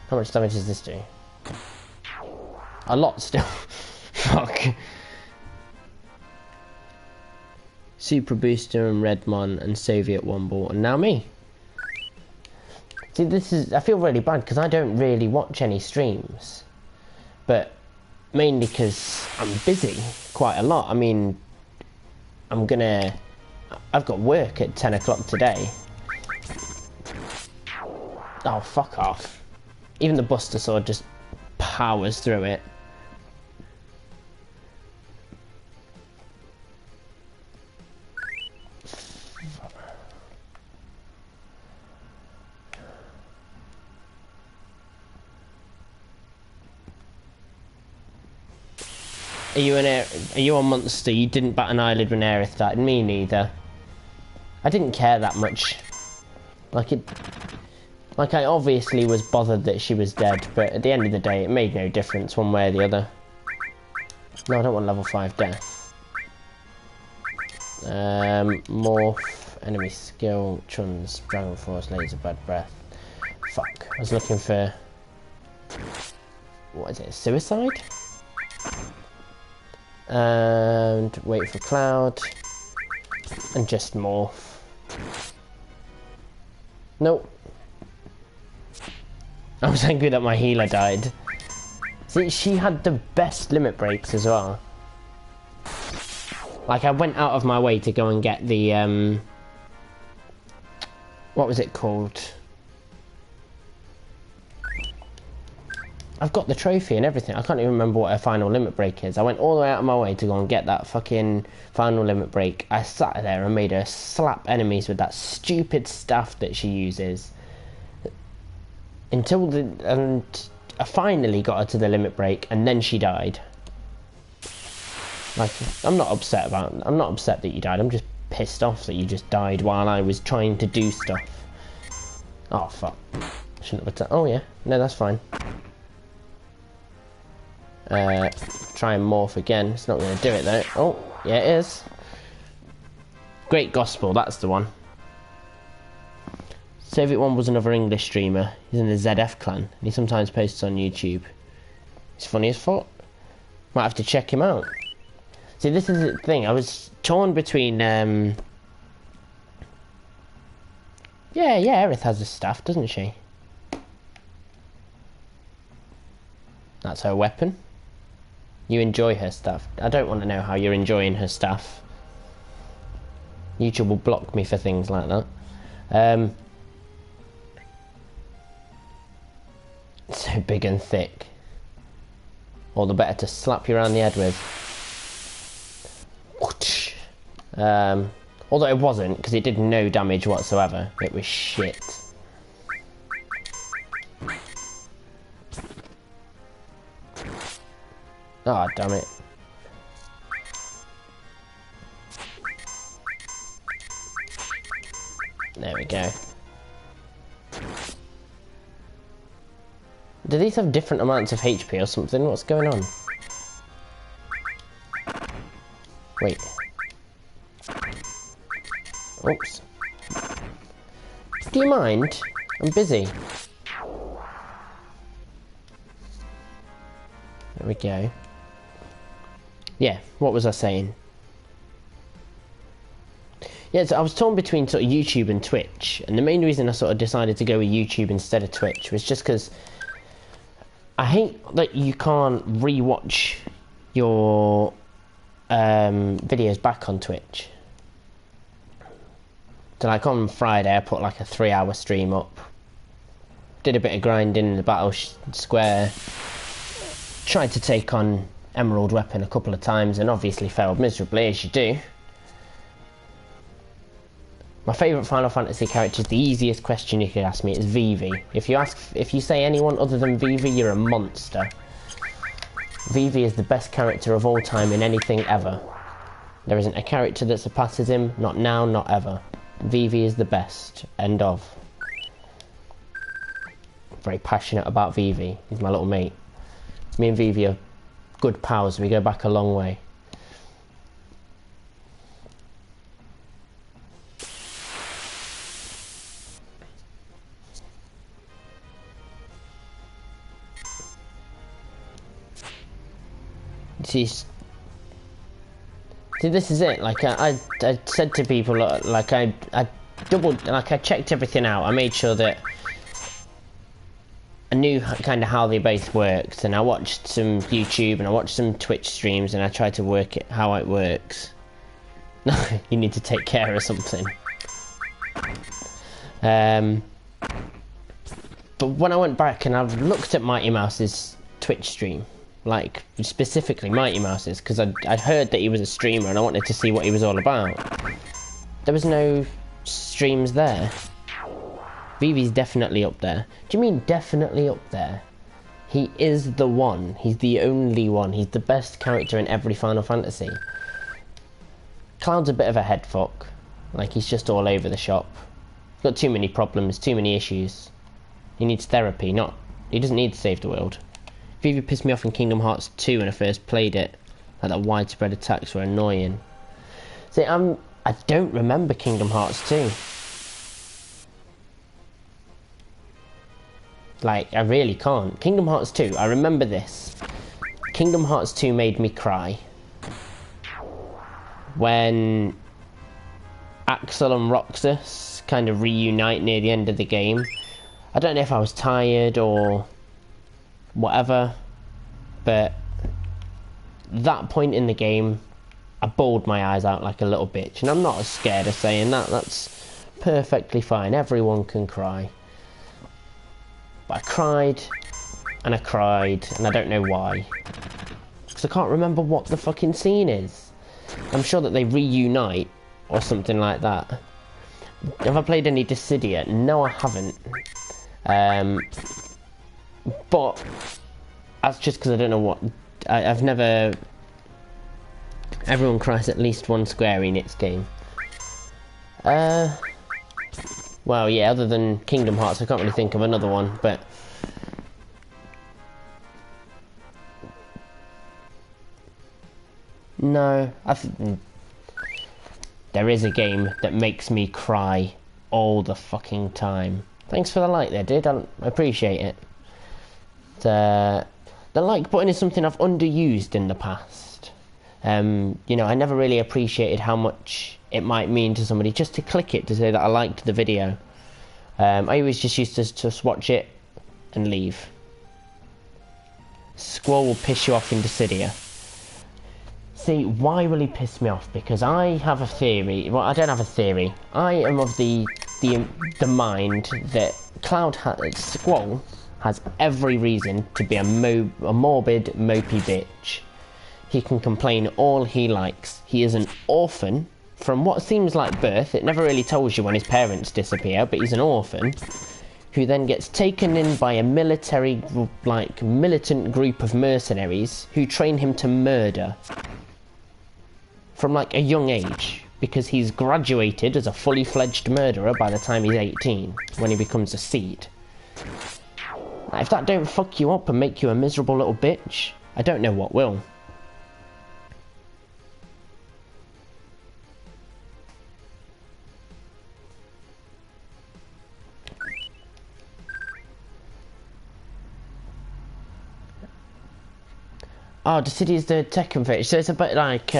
How much damage does this do? A lot still. Fuck. Super Booster and Redmon and Soviet Womble and now me. See, this is... I feel really bad because I don't really watch any streams. But mainly because I'm busy quite a lot. I mean, I've got work at 10 o'clock today. Oh, fuck off. Even the Buster Sword just powers through it. Are you a monster? You didn't bat an eyelid when Aerith died. Me neither. I didn't care that much. Like I obviously was bothered that she was dead, but at the end of the day, it made no difference one way or the other. No, I don't want level 5 death. Morph, enemy skill, Chun's, Dragon Force, Laser, Bad Breath. Fuck. I was looking for... What is it? Suicide? And wait for Cloud. And just Morph. Nope. I was angry that my healer died. See, she had the best limit breaks as well. Like, I went out of my way to go and get the, what was it called? I've got the trophy and everything. I can't even remember what her final limit break is. I went all the way out of my way to go and get that fucking final limit break. I sat there and made her slap enemies with that stupid staff that she uses. And I finally got her to the limit break, and then she died. Like, I'm not upset that you died. I'm just pissed off that you just died while I was trying to do stuff. Oh, fuck. Shouldn't have attacked. Oh, yeah. No, that's fine. Try and morph again. It's not going to do it though. Oh, yeah, it is. Great Gospel, that's the one. Soviet One was another English streamer. He's in the ZF clan, and he sometimes posts on YouTube. He's funny as fuck. Might have to check him out. See, this is the thing. I was torn between. Yeah, Aerith has a staff, doesn't she? That's her weapon. You enjoy her stuff. I don't want to know how you're enjoying her stuff. YouTube will block me for things like that. So big and thick. All the better to slap you around the head with. Although it wasn't, because it did no damage whatsoever. It was shit. Oh, damn it. There we go. Do these have different amounts of HP or something? What's going on? Wait. Oops. Do you mind? I'm busy. There we go. Yeah, what was I saying? Yeah, so I was torn between sort of YouTube and Twitch, and the main reason I sort of decided to go with YouTube instead of Twitch was just because I hate that you can't re-watch your videos back on Twitch. So like on Friday I put like a 3-hour stream up, did a bit of grinding in the battle square, tried to take on Emerald Weapon a couple of times and obviously failed miserably, as you do. My favourite Final Fantasy character is the easiest question you could ask me. It's VII. If you say anyone other than VII, you're a monster. VII is the best character of all time in anything ever. There isn't a character that surpasses him, not now, not ever. VII is the best. End of. Very passionate about VII. He's my little mate. Me and VII are good pals. We go back a long way. See, this is it. Like I said to people, like I checked everything out. I made sure that I knew kind of how they both worked, and I watched some YouTube and I watched some Twitch streams, and I tried to work it how it works. You need to take care of something. But when I went back and I've looked at Mighty Mouse's Twitch stream, like specifically Mighty Mouse's, because I'd heard that he was a streamer and I wanted to see what he was all about. There was no streams there. VII's definitely up there. Do you mean definitely up there? He is the one. He's the only one. He's the best character in every Final Fantasy. Cloud's a bit of a head fuck. Like, he's just all over the shop. He's got too many problems, too many issues. He needs therapy, not... He doesn't need to save the world. VII pissed me off in Kingdom Hearts 2 when I first played it. Like, that widespread attacks were annoying. See, I don't remember Kingdom Hearts 2. Like, I really can't. Kingdom Hearts 2, I remember this. Kingdom Hearts 2 made me cry. When Axel and Roxas kind of reunite near the end of the game. I don't know if I was tired or whatever, but that point in the game, I bawled my eyes out like a little bitch. And I'm not as scared of saying that. That's perfectly fine. Everyone can cry. But I cried, and I don't know why. Because I can't remember what the fucking scene is. I'm sure that they reunite, or something like that. Have I played any Dissidia? No, I haven't. But that's just because I don't know what... I've never... Everyone cries at least one Square Enix game. Well, yeah, other than Kingdom Hearts, I can't really think of another one, but... No, there is a game that makes me cry all the fucking time. Thanks for the like there, dude, I appreciate it. The like button is something I've underused in the past. You know, I never really appreciated how much it might mean to somebody just to click it to say that I liked the video. I always just used to just watch it and leave. Squall will piss you off in Dissidia. See, why will he piss me off? Because I have a theory. Well, I don't have a theory. I am of the mind that Squall has every reason to be a morbid, mopey bitch. He can complain all he likes. He is an orphan from what seems like birth. It never really tells you when his parents disappear, but he's an orphan who then gets taken in by a militant group of mercenaries who train him to murder from like a young age, because he's graduated as a fully fledged murderer by the time he's 18 when he becomes a seed. Now, if that don't fuck you up and make you a miserable little bitch, I don't know what will. Oh, Dissidia's the Tekken fetish, so it's a bit like,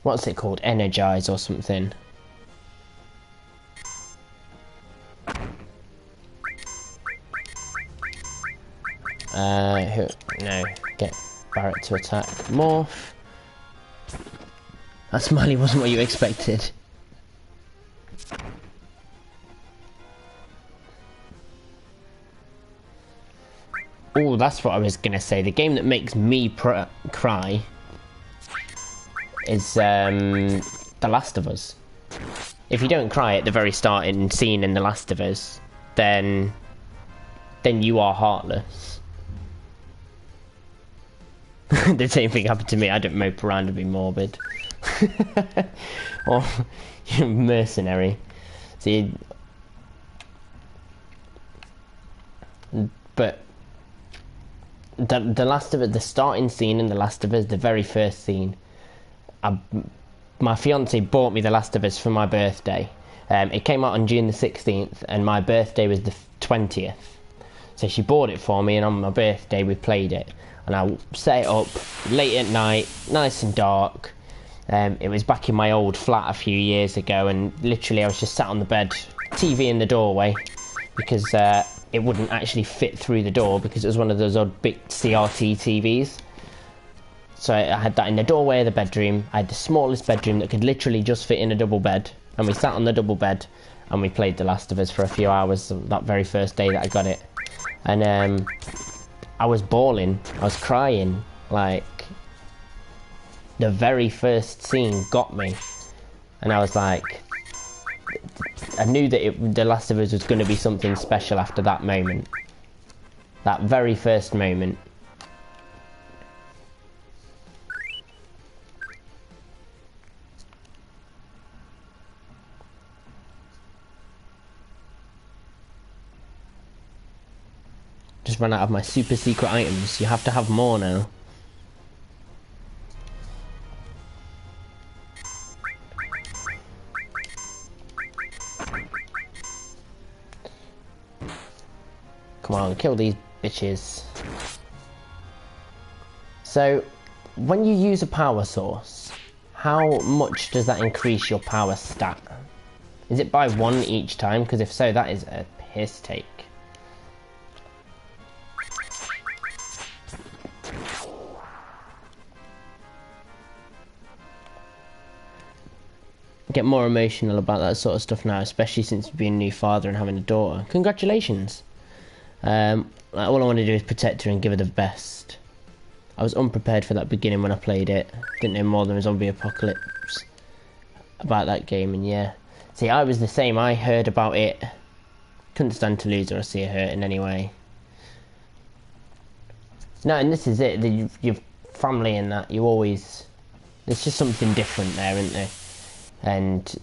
what's it called? Energize or something. No, get Barrett to attack. Morph. That smiley wasn't what you expected. Oh, that's what I was gonna say. The game that makes me cry is The Last of Us. If you don't cry at the very starting scene in The Last of Us, then you are heartless. The same thing happened to me. I don't mope around and be morbid. Or you're mercenary. See, but the Last of Us, the starting scene in The Last of Us, the very first scene, my fiance bought me The Last of Us for my birthday. It came out on June the 16th and my birthday was the 20th. So she bought it for me and on my birthday we played it. And I set it up late at night, nice and dark. It was back in my old flat a few years ago, and literally I was just sat on the bed, TV in the doorway, because it wouldn't actually fit through the door because it was one of those old big CRT TVs. So I had that in the doorway of the bedroom. I had the smallest bedroom that could literally just fit in a double bed. And we sat on the double bed and we played The Last of Us for a few hours that very first day that I got it. And I was bawling. I was crying. Like, the very first scene got me. And I was like, I knew that The Last of Us was going to be something special after that moment. That very first moment. Just ran out of my super secret items. You have to have more now. Come on, kill these bitches. So, when you use a power source, how much does that increase your power stat? Is it by 1 each time? Because if so, that is a piss take. Get more emotional about that sort of stuff now, especially since being a new father and having a daughter. Congratulations. All I want to do is protect her and give her the best. I was unprepared for that beginning when I played it. Didn't know more than a zombie apocalypse about that game, and yeah. See, I was the same. I heard about it. Couldn't stand to lose her or see her hurt in any way. No, and this is it. Your family and that, you always... There's just something different there, isn't there? And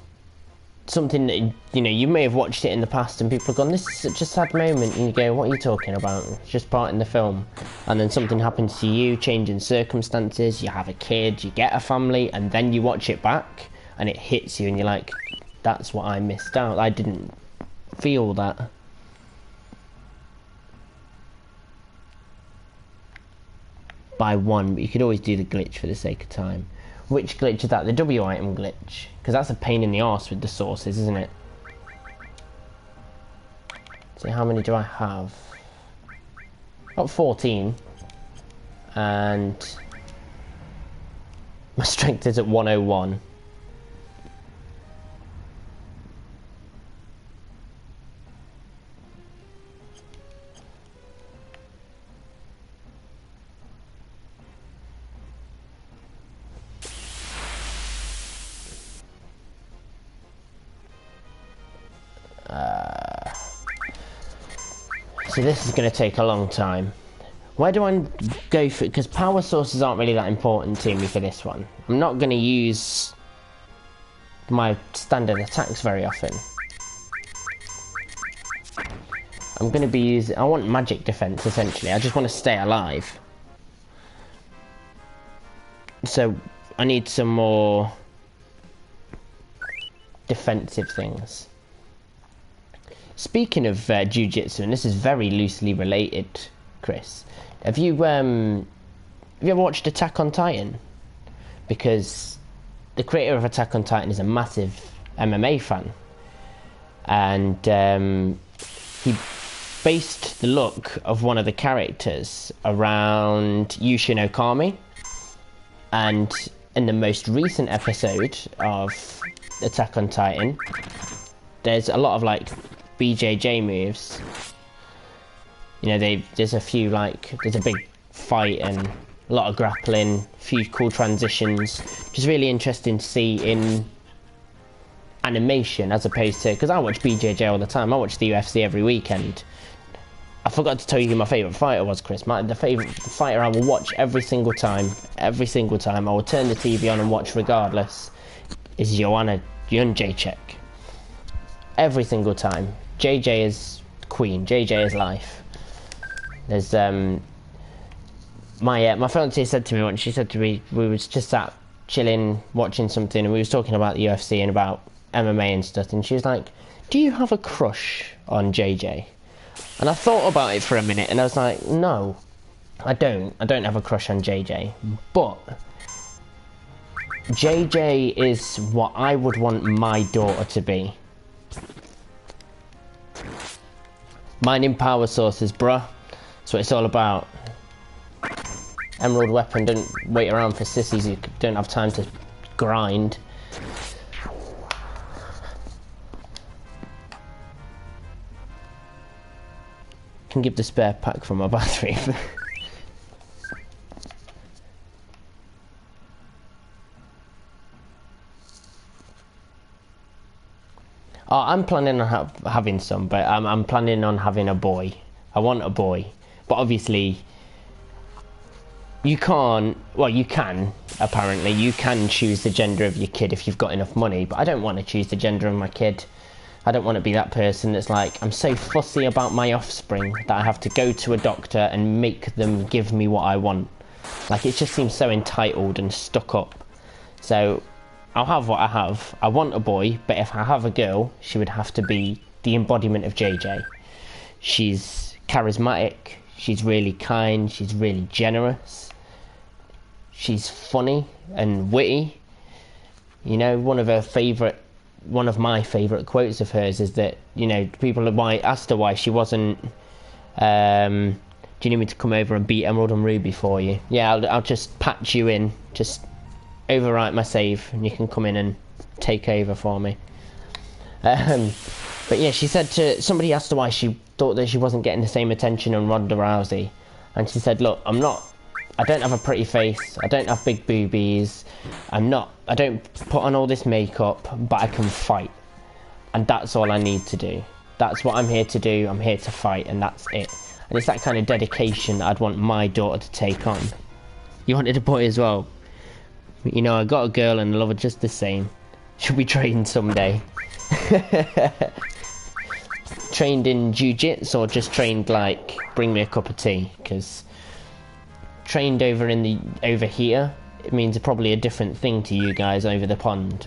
something that, you know, you may have watched it in the past and people have gone, this is such a sad moment, and you go, what are you talking about? It's just part in the film. And then something happens to you, changing circumstances, you have a kid, you get a family, and then you watch it back and it hits you and you're like, that's what I missed out. I didn't feel that. By 1, but you could always do the glitch for the sake of time. Which glitch is that? The W item glitch? Because that's a pain in the arse with the sources, isn't it? So how many do I have? Got 14. And my strength is at 101. So this is going to take a long time. Where do I go for it? Because power sources aren't really that important to me for this one. I'm not going to use my standard attacks very often. I'm going to be using... I want magic defense, essentially. I just want to stay alive. So I need some more defensive things. Speaking of jiu-jitsu, and this is very loosely related, Chris, have you ever watched Attack on Titan? Because the creator of Attack on Titan is a massive MMA fan, and he based the look of one of the characters around Yushin Okami, and in the most recent episode of Attack on Titan, there's a lot of like BJJ moves. You know, there's a few, like, there's a big fight and a lot of grappling, a few cool transitions, which is really interesting to see in animation as opposed to, because I watch BJJ all the time, I watch the UFC every weekend. I forgot to tell you who my favourite fighter was, Chris. The favourite fighter I will watch every single time, I will turn the TV on and watch regardless, is Joanna Jędrzejczyk. Every single time. JJ is queen. JJ is life. There's my fiance said to me once. She said to me, we was just sat chilling, watching something, and we was talking about the UFC and about MMA and stuff. And she was like, "Do you have a crush on JJ?" And I thought about it for a minute, and I was like, "No, I don't. I don't have a crush on JJ. But JJ is what I would want my daughter to be." Mining power sources, bruh. That's what it's all about. Emerald weapon, don't wait around for sissies who don't have time to grind. Can give the spare pack from my battery. Oh, I'm planning on having some, but I'm planning on having a boy. I want a boy, but obviously you can't. Well, you can apparently. You can choose the gender of your kid if you've got enough money, but I don't want to choose the gender of my kid. I don't want to be that person that's like, I'm so fussy about my offspring that I have to go to a doctor and make them give me what I want. Like, it just seems so entitled and stuck up. So I'll have what I have. I want a boy, but if I have a girl, she would have to be the embodiment of JJ. She's charismatic, she's really kind, she's really generous, she's funny and witty. You know, one of my favourite quotes of hers is that, you know, people asked her why she wasn't, do you need me to come over and beat Emerald and Ruby for you? Yeah, I'll just patch you in, just overwrite my save and you can come in and take over for me. But yeah, she said somebody asked her why she thought that she wasn't getting the same attention on Ronda Rousey, and she said, look, I don't have a pretty face, I don't have big boobies, I don't put on all this makeup, but I can fight, and that's all I need to do. That's what I'm here to do. I'm here to fight, and that's it. And it's that kind of dedication that I'd want my daughter to take on. You wanted a boy as well? You know, I got a girl and I love her just the same. She'll be trained someday. Trained in jiu-jitsu or just trained like bring me a cup of tea? Because trained over here, it means probably a different thing to you guys over the pond.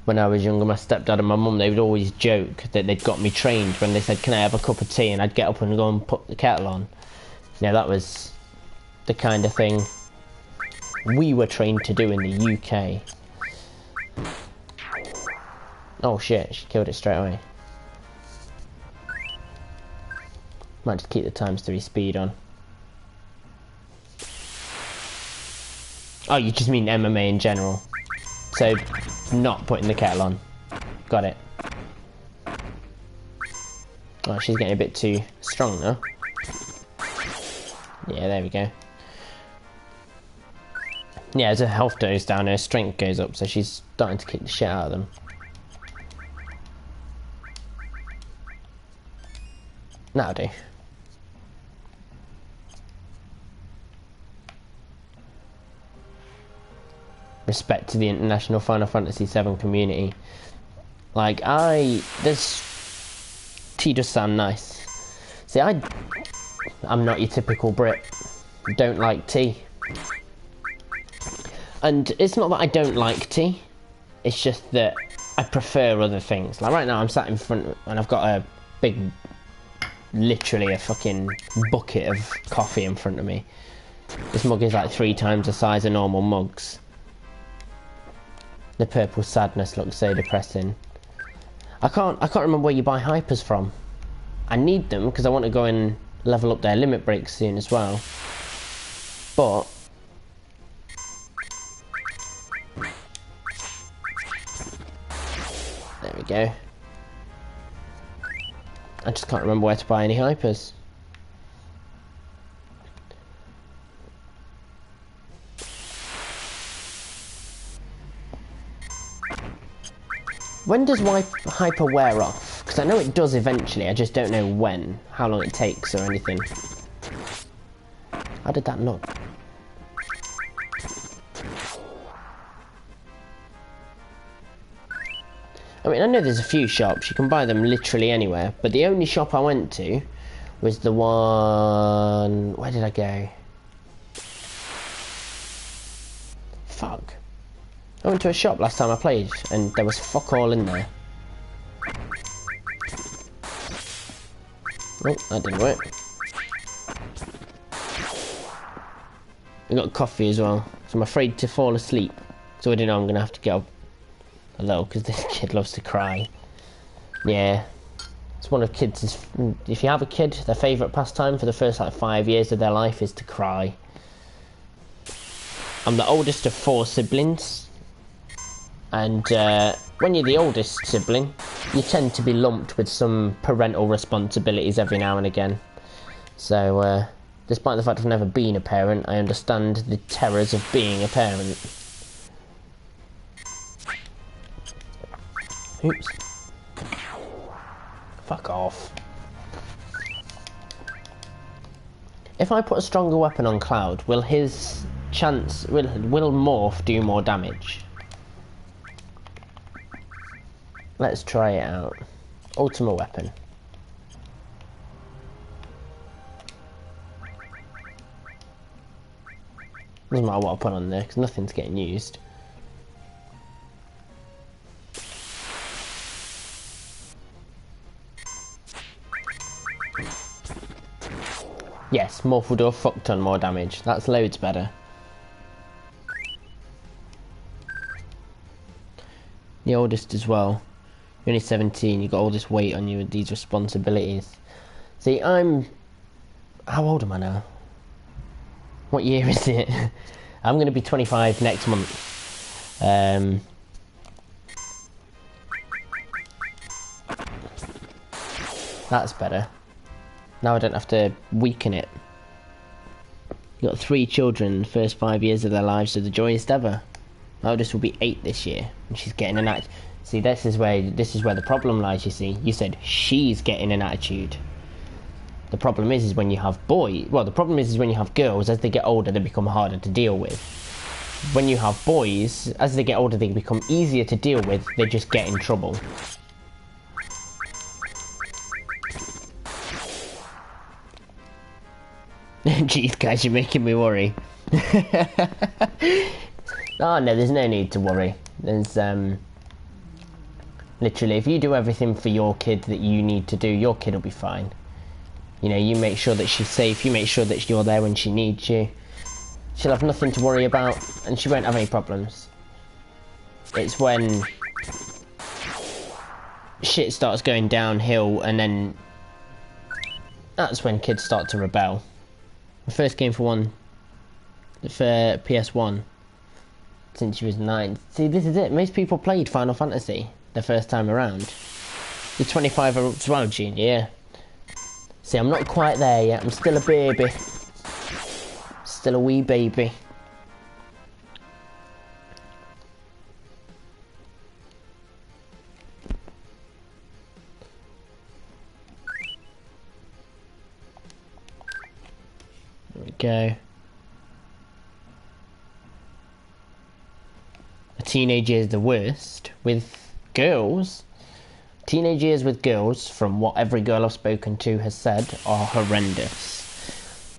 When I was younger, my stepdad and my mum, they would always joke that they'd got me trained when they said, can I have a cup of tea? And I'd get up and go and put the kettle on. You know, that was the kind of thing we were trained to do in the UK. Oh shit, she killed it straight away. Might just keep the ×3 speed on. Oh, you just mean MMA in general. So, not putting the kettle on. Got it. Oh, she's getting a bit too strong now. Yeah, there we go. Yeah, as her health goes down, her strength goes up, so she's starting to kick the shit out of them. That'll do. Respect to the international Final Fantasy VII community. Like, tea does sound nice. See, I'm not your typical Brit. Don't like tea. And it's not that I don't like tea, it's just that I prefer other things. Like right now I'm sat in front and I've got a big, literally a fucking bucket of coffee in front of me. This mug is like 3 times the size of normal mugs. The purple sadness looks so depressing. I can't remember where you buy hypers from. I need them because I want to go and level up their limit breaks soon as well. But there we go. I just can't remember where to buy any hypers. When does hyper wear off? Because I know it does eventually, I just don't know when, how long it takes or anything. How did that look? I mean, I know there's a few shops, you can buy them literally anywhere, but the only shop I went to was the one... Where did I go? Fuck. I went to a shop last time I played, and there was fuck all in there. Oh, that didn't work. I got coffee as well, so I'm afraid to fall asleep. So I don't know, I'm gonna have to get up a little, because this kid loves to cry. Yeah. It's one of kids'... If you have a kid, their favourite pastime for the first, like, 5 years of their life is to cry. I'm the oldest of 4 siblings. And, when you're the oldest sibling, you tend to be lumped with some parental responsibilities every now and again. So, despite the fact I've never been a parent, I understand the terrors of being a parent. Oops. Fuck off. If I put a stronger weapon on Cloud, will his chance... Will Morph do more damage? Let's try it out. Ultimate weapon. Doesn't matter what I put on there, because nothing's getting used. Yes, Morph will do a fuck ton more damage. That's loads better. The oldest as well. You're only 17, you've got all this weight on you with these responsibilities. See, how old am I now? What year is it? I'm going to be 25 next month. That's better. Now I don't have to weaken it. You've got 3 children, the first 5 years of their lives are the joyous ever. My oldest will be 8 this year, and she's getting an attitude. See, this is where the problem lies, you see. You said she's getting an attitude. The problem is when you have boys... Well, the problem is when you have girls, as they get older, they become harder to deal with. When you have boys, as they get older, they become easier to deal with, they just get in trouble. Jeez, guys, you're making me worry. Oh, no, there's no need to worry. There's, literally, if you do everything for your kid that you need to do, your kid will be fine. You know, you make sure that she's safe, you make sure that you're there when she needs you. She'll have nothing to worry about, and she won't have any problems. It's when shit starts going downhill, and then that's when kids start to rebel. My first game for PS1, since she was 9. See, this is it. Most people played Final Fantasy the first time around. You're 25 as well, Junior, yeah. See, I'm not quite there yet. I'm still a baby. Still a wee baby. There we go. A teenage year is the worst with girls. Teenage years with girls, from what every girl I've spoken to has said, are horrendous.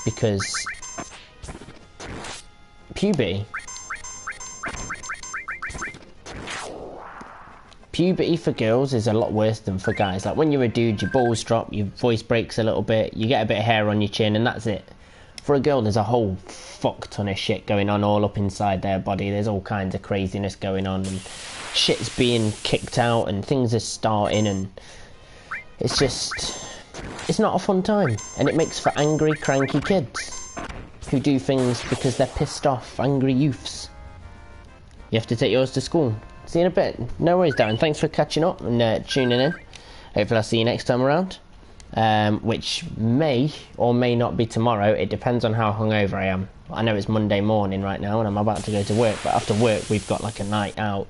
Because puberty for girls is a lot worse than for guys. Like when you're a dude, your balls drop, your voice breaks a little bit, you get a bit of hair on your chin, and that's it. For a girl, there's a whole fuck ton of shit going on all up inside their body. There's all kinds of craziness going on, and shit's being kicked out, and things are starting, and it's not a fun time. And it makes for angry, cranky kids who do things because they're pissed off, angry youths. You have to take yours to school. See you in a bit. No worries, Darren. Thanks for catching up and tuning in. Hopefully I'll see you next time around. Which may or may not be tomorrow. It depends on how hungover I am. I know it's Monday morning right now and I'm about to go to work, but after work we've got like a night out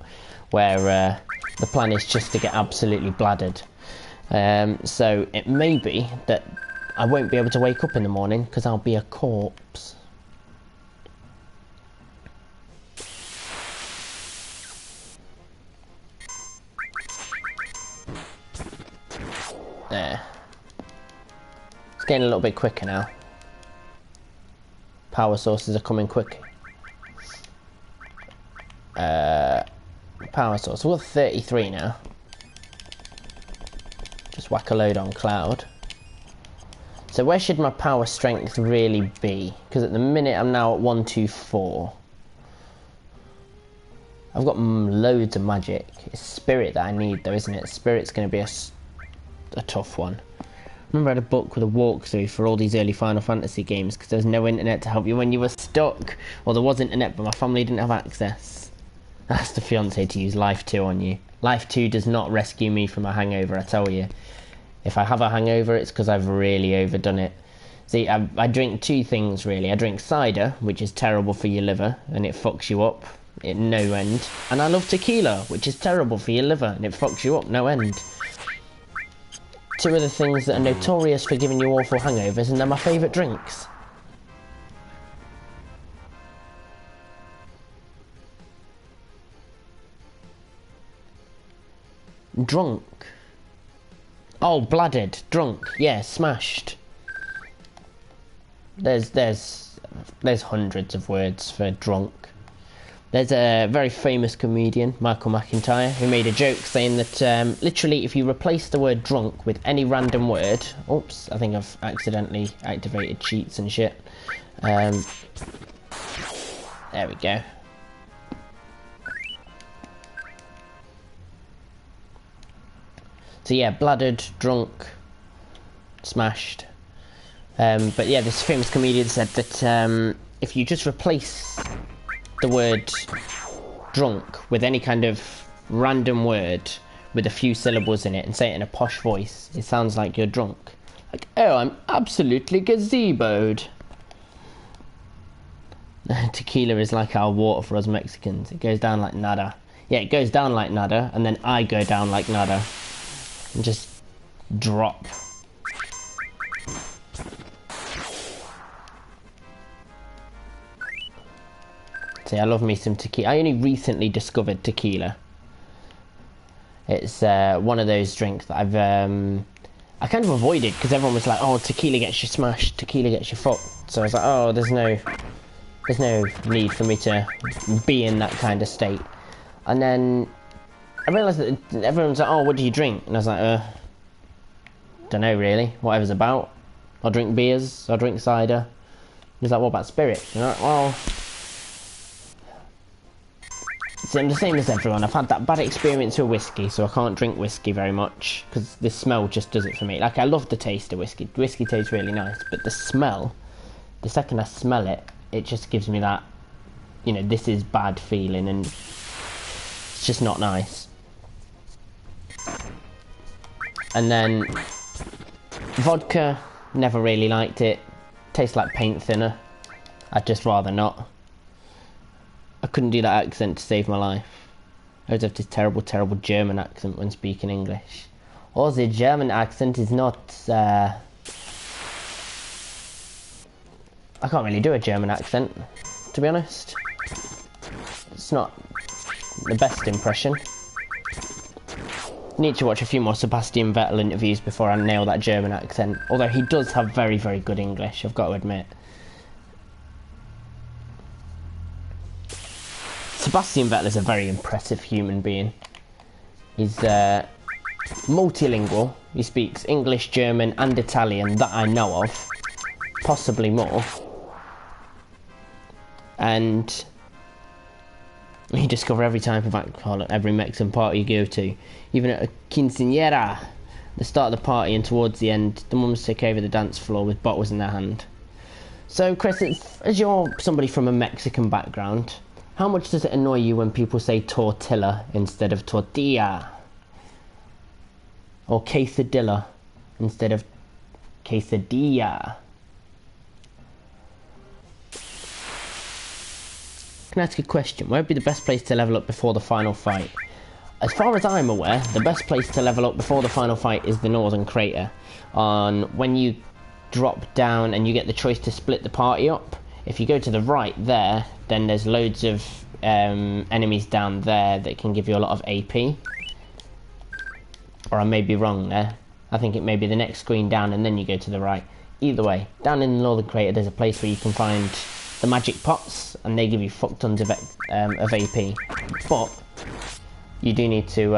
where the plan is just to get absolutely bladdered. So it may be that I won't be able to wake up in the morning because I'll be a corpse. There. It's getting a little bit quicker now. Power sources are coming quick. Power source. We're 33 now. Just whack a load on Cloud. So where should my power strength really be? Because at the minute I'm now at 124. I've got loads of magic. It's spirit that I need though, isn't it? Spirit's going to be a a tough one. I remember I had a book with a walkthrough for all these early Final Fantasy games because there was no internet to help you when you were stuck. Well, there was internet, but my family didn't have access. I asked the fiance to use Life 2 on you. Life 2 does not rescue me from a hangover, I tell you. If I have a hangover, it's because I've really overdone it. See, I drink two things, really. I drink cider, which is terrible for your liver, and it fucks you up at no end. And I love tequila, which is terrible for your liver, and it fucks you up no end. Two of the things that are notorious for giving you awful hangovers, and they're my favourite drinks. Drunk. Oh, bladded. Drunk. Yeah, smashed. There's hundreds of words for drunk. There's a very famous comedian, Michael McIntyre, who made a joke saying that literally if you replace the word drunk with any random word... Oops, I think I've accidentally activated cheats and shit. There we go. So yeah, bladded, drunk, smashed. But yeah, this famous comedian said that if you just replace the word drunk with any kind of random word with a few syllables in it and say it in a posh voice, it sounds like you're drunk. Like, oh, I'm absolutely gazeboed. Tequila is like our water for us Mexicans. It goes down like nada. Yeah, it goes down like nada, and then I go down like nada. And just drop. See, I love me some tequila. I only recently discovered tequila. It's one of those drinks that I kind of avoided because everyone was like, "Oh, tequila gets you smashed, tequila gets you fucked." So I was like, "Oh, there's no need for me to be in that kind of state." And then I realised that everyone's like, "Oh, what do you drink?" And I was like, don't know really. Whatever's about. I'll drink beers. I'll drink cider. He's like, "What about spirits?" And I'm like, well. See, I'm the same as everyone. I've had that bad experience with whiskey, so I can't drink whiskey very much because the smell just does it for me. Like, I love the taste of whiskey. Whiskey tastes really nice, but the smell, the second I smell it, it just gives me that, you know, this is bad feeling, and it's just not nice. And then vodka, never really liked it. Tastes like paint thinner. I'd just rather not. I couldn't do that accent to save my life. I always have this terrible, terrible German accent when speaking English. Oh, the German accent is not... I can't really do a German accent, to be honest. It's not the best impression. Need to watch a few more Sebastian Vettel interviews before I nail that German accent. Although he does have very, very good English, I've got to admit. Sebastian Vettel is a very impressive human being. He's multilingual. He speaks English, German and Italian that I know of. Possibly more. And you discover every type of alcohol at every Mexican party you go to. Even at a quinceañera. The start of the party and towards the end, the mums take over the dance floor with bottles in their hand. So Chris, as you're somebody from a Mexican background, how much does it annoy you when people say tortilla instead of tortilla? Or quesadilla instead of quesadilla? Can I ask a question? Where would be the best place to level up before the final fight? As far as I'm aware, the best place to level up before the final fight is the Northern Crater. When you drop down and you get the choice to split the party up, if you go to the right there, then there's loads of enemies down there that can give you a lot of AP. Or I may be wrong there. I think it may be the next screen down and then you go to the right. Either way, down in the Northern Crater there's a place where you can find the magic pots, and they give you fuck tons of AP. But you do need to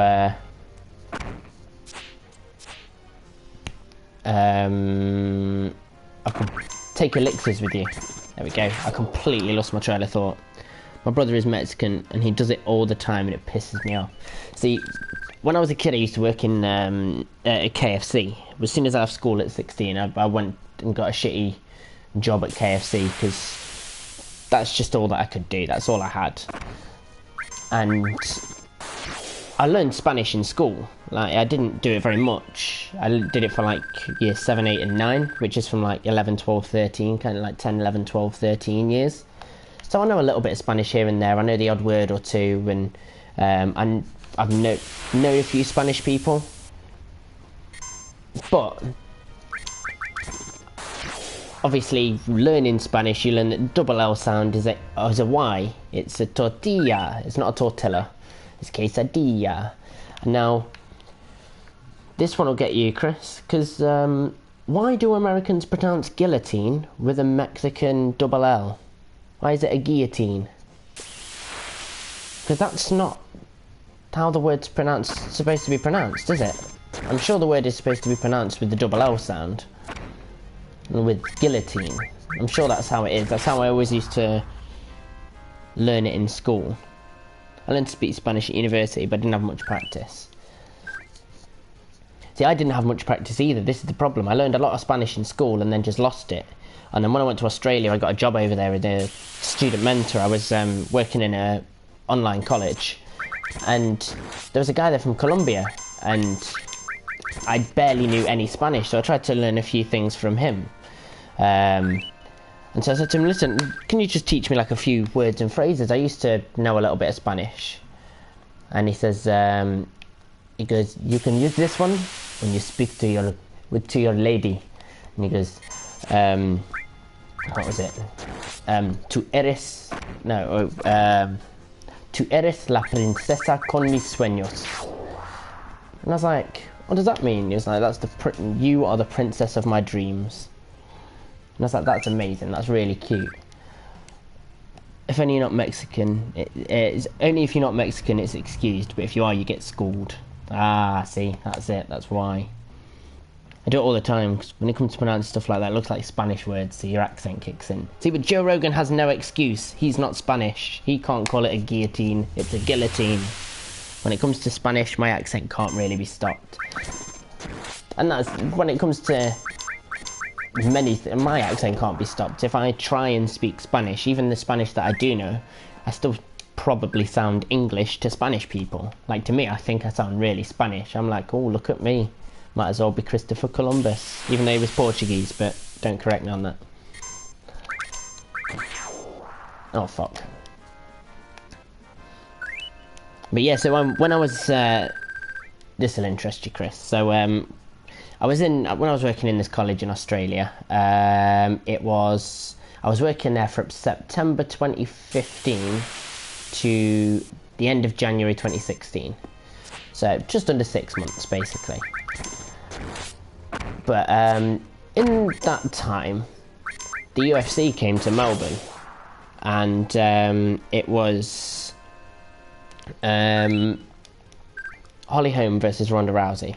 I could take elixirs with you. There we go. I completely lost my train of thought. My brother is Mexican and he does it all the time and it pisses me off. See, when I was a kid, I used to work in at KFC. As soon as I left school at 16, I went and got a shitty job at KFC because that's just all that I could do. That's all I had. And I learned Spanish in school. Like, I didn't do it very much. I did it for like year 7, 8 and 9, which is from like 11, 12, 13, kind of like 10, 11, 12, 13 years. So I know a little bit of Spanish here and there. I know the odd word or two, and I've known a few Spanish people. But obviously, learning Spanish, you learn that the double L sound is a Y. It's a tortilla. It's not a tortilla. It's quesadilla. And now, this one will get you, Chris, because why do Americans pronounce guillotine with a Mexican double L? Why is it a guillotine? Because that's not how the word's supposed to be pronounced, is it? I'm sure the word is supposed to be pronounced with the double L sound. And with guillotine. I'm sure that's how it is. That's how I always used to learn it in school. I learned to speak Spanish at university, but I didn't have much practice. See, I didn't have much practice either. This is the problem. I learned a lot of Spanish in school and then just lost it. And then when I went to Australia, I got a job over there with a student mentor. I was working in a online college, and there was a guy there from Colombia, and I barely knew any Spanish, so I tried to learn a few things from him. And so I said to him, listen, can you just teach me like a few words and phrases? I used to know a little bit of Spanish. And he says, he goes, you can use this one when you speak to your lady. And he goes, what was it? Tu eres la princesa con mis sueños. And I was like, what does that mean? He was like, you are the princess of my dreams. And I was like, that's amazing, that's really cute. If only you're not Mexican, it's only if you're not Mexican it's excused, but if you are, you get schooled. Ah, see, that's it, that's why. I do it all the time, because when it comes to pronouncing stuff like that, it looks like Spanish words, so your accent kicks in. See, but Joe Rogan has no excuse. He's not Spanish. He can't call it a guillotine, it's a guillotine. When it comes to Spanish, my accent can't really be stopped. And that's, when it comes to my accent can't be stopped. If I try and speak Spanish, even the Spanish that I do know, I still probably sound English to Spanish people. Like, to me, I think I sound really Spanish. I'm like, oh, look at me. Might as well be Christopher Columbus, even though he was Portuguese, but don't correct me on that. Oh, fuck. But yeah, so when I was... this will interest you, Chris. So, when I was working in this college in Australia, I was working there from September 2015 to the end of January 2016. So, just under 6 months, basically. But in that time, the UFC came to Melbourne, and it was Holly Holm versus Ronda Rousey.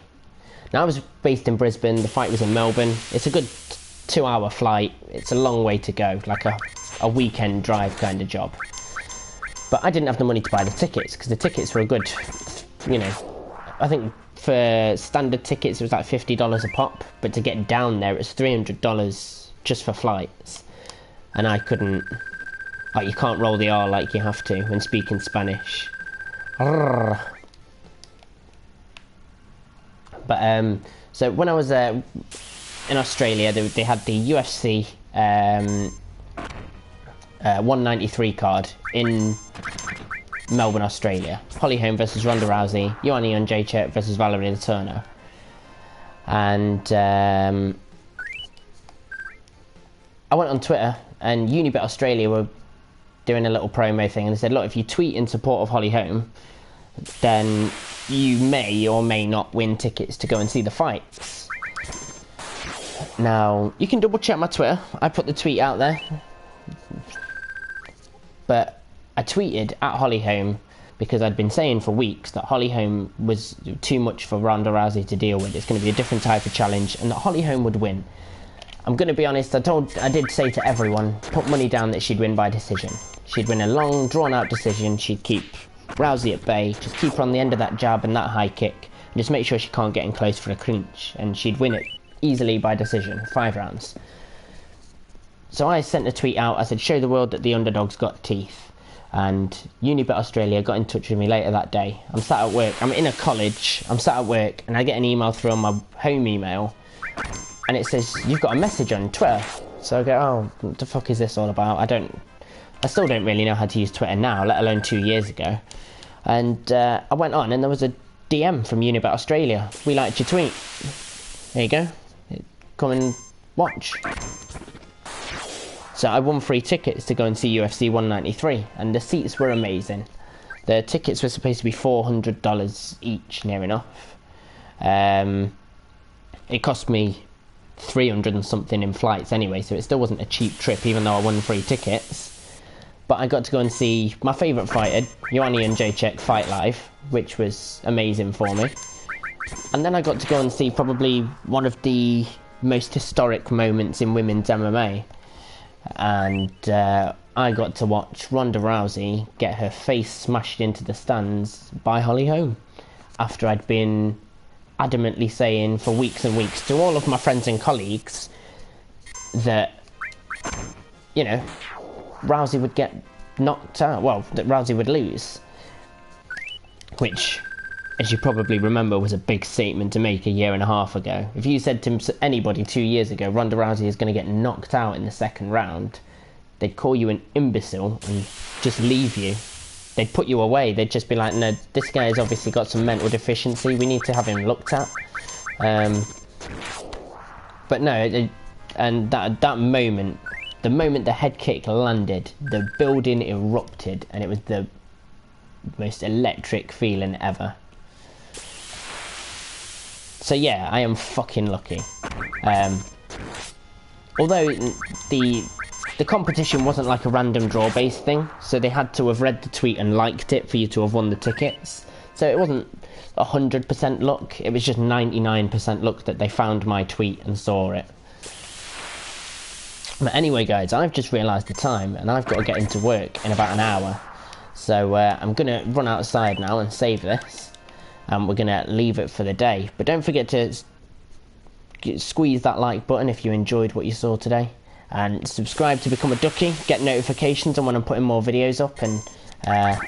Now, I was based in Brisbane, the fight was in Melbourne. It's a good 2-hour flight, it's a long way to go, like a weekend drive kind of job. But I didn't have the money to buy the tickets, because the tickets were a good, you know, I think for standard tickets it was like $50 a pop, but to get down there it was $300 just for flights. And I couldn't, like, you can't roll the R like you have to when speaking Spanish. But so when I was in Australia, they had the UFC 193 card in Melbourne, Australia. Holly Holm versus Ronda Rousey, Joanna Jędrzejczyk versus Valerie Letourneau. And I went on Twitter, and Unibet Australia were doing a little promo thing, and they said, look, if you tweet in support of Holly Holm, then you may or may not win tickets to go and see the fights. Now, you can double check my Twitter. I put the tweet out there. But I tweeted at Holly Holm because I'd been saying for weeks that Holly Holm was too much for Ronda Rousey to deal with. It's going to be a different type of challenge, and that Holly Holm would win. I'm going to be honest, I did say to everyone, put money down that she'd win by decision. She'd win a long, drawn-out decision. She'd keep Rousey at bay, just keep her on the end of that jab and that high kick, and just make sure she can't get in close for a clinch, and she'd win it easily by decision, 5 rounds. So I sent a tweet out, I said, show the world that the underdog's got teeth. And Unibet Australia got in touch with me later that day. I'm sat at work, I'm in a college, I'm sat at work, and I get an email through on my home email, and it says, you've got a message on Twitter. So I go, oh, what the fuck is this all about? I still don't really know how to use Twitter now, let alone 2 years ago. And I went on, and there was a DM from Unibet Australia. We liked your tweet. There you go. Come and watch. So I won free tickets to go and see UFC 193, and the seats were amazing. The tickets were supposed to be $400 each, near enough. It cost me 300 and something in flights anyway, so it still wasn't a cheap trip, even though I won free tickets. But I got to go and see my favourite fighter, Ioanni and Jacek, fight live, which was amazing for me. And then I got to go and see probably one of the most historic moments in women's MMA. And I got to watch Ronda Rousey get her face smashed into the stands by Holly Holm, after I'd been adamantly saying for weeks and weeks to all of my friends and colleagues that, you know, Rousey would get knocked out, well, that Rousey would lose. Which, as you probably remember, was a big statement to make a year and a half ago. If you said to anybody 2 years ago, Ronda Rousey is going to get knocked out in the second round, they'd call you an imbecile and just leave you. They'd put you away. They'd just be like, no, this guy has obviously got some mental deficiency. We need to have him looked at. But no, and that moment, the moment the head kick landed, the building erupted, and it was the most electric feeling ever. So yeah, I am fucking lucky. Although the competition wasn't like a random draw based thing, so they had to have read the tweet and liked it for you to have won the tickets. So it wasn't 100% luck, it was just 99% luck that they found my tweet and saw it. But anyway guys, I've just realised the time and I've got to get into work in about an hour. So I'm going to run outside now and save this. And we're going to leave it for the day. But don't forget to squeeze that like button if you enjoyed what you saw today. And subscribe to become a ducky. Get notifications on when I'm putting more videos up. And,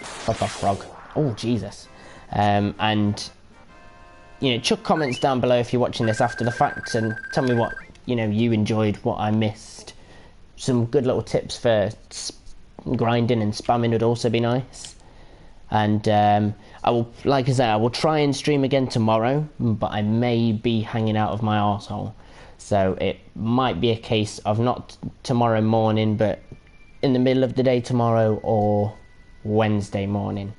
fuck off frog. Oh, Jesus. And, you know, chuck comments down below if you're watching this after the fact. And tell me what, you know, you enjoyed, what I missed. Some good little tips for grinding and spamming would also be nice. And I will, like I said, I will try and stream again tomorrow, but I may be hanging out of my arsehole. So it might be a case of not tomorrow morning, but in the middle of the day tomorrow or Wednesday morning.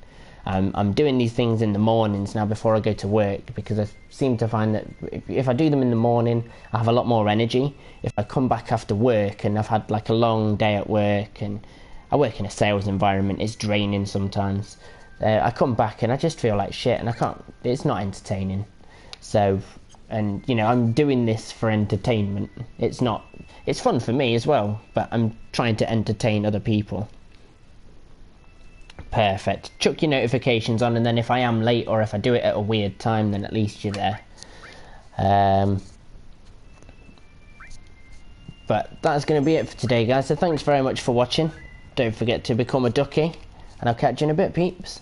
I'm doing these things in the mornings now before I go to work, because I seem to find that if I do them in the morning, I have a lot more energy. If I come back after work and I've had like a long day at work, and I work in a sales environment, it's draining sometimes. I come back and I just feel like shit, and I can't, it's not entertaining. So, and you know, I'm doing this for entertainment. It's fun for me as well, but I'm trying to entertain other people. Perfect. Chuck your notifications on, and then if I am late or if I do it at a weird time, then at least you're there. But that's going to be it for today, guys. So thanks very much for watching. Don't forget to become a ducky, and I'll catch you in a bit, peeps.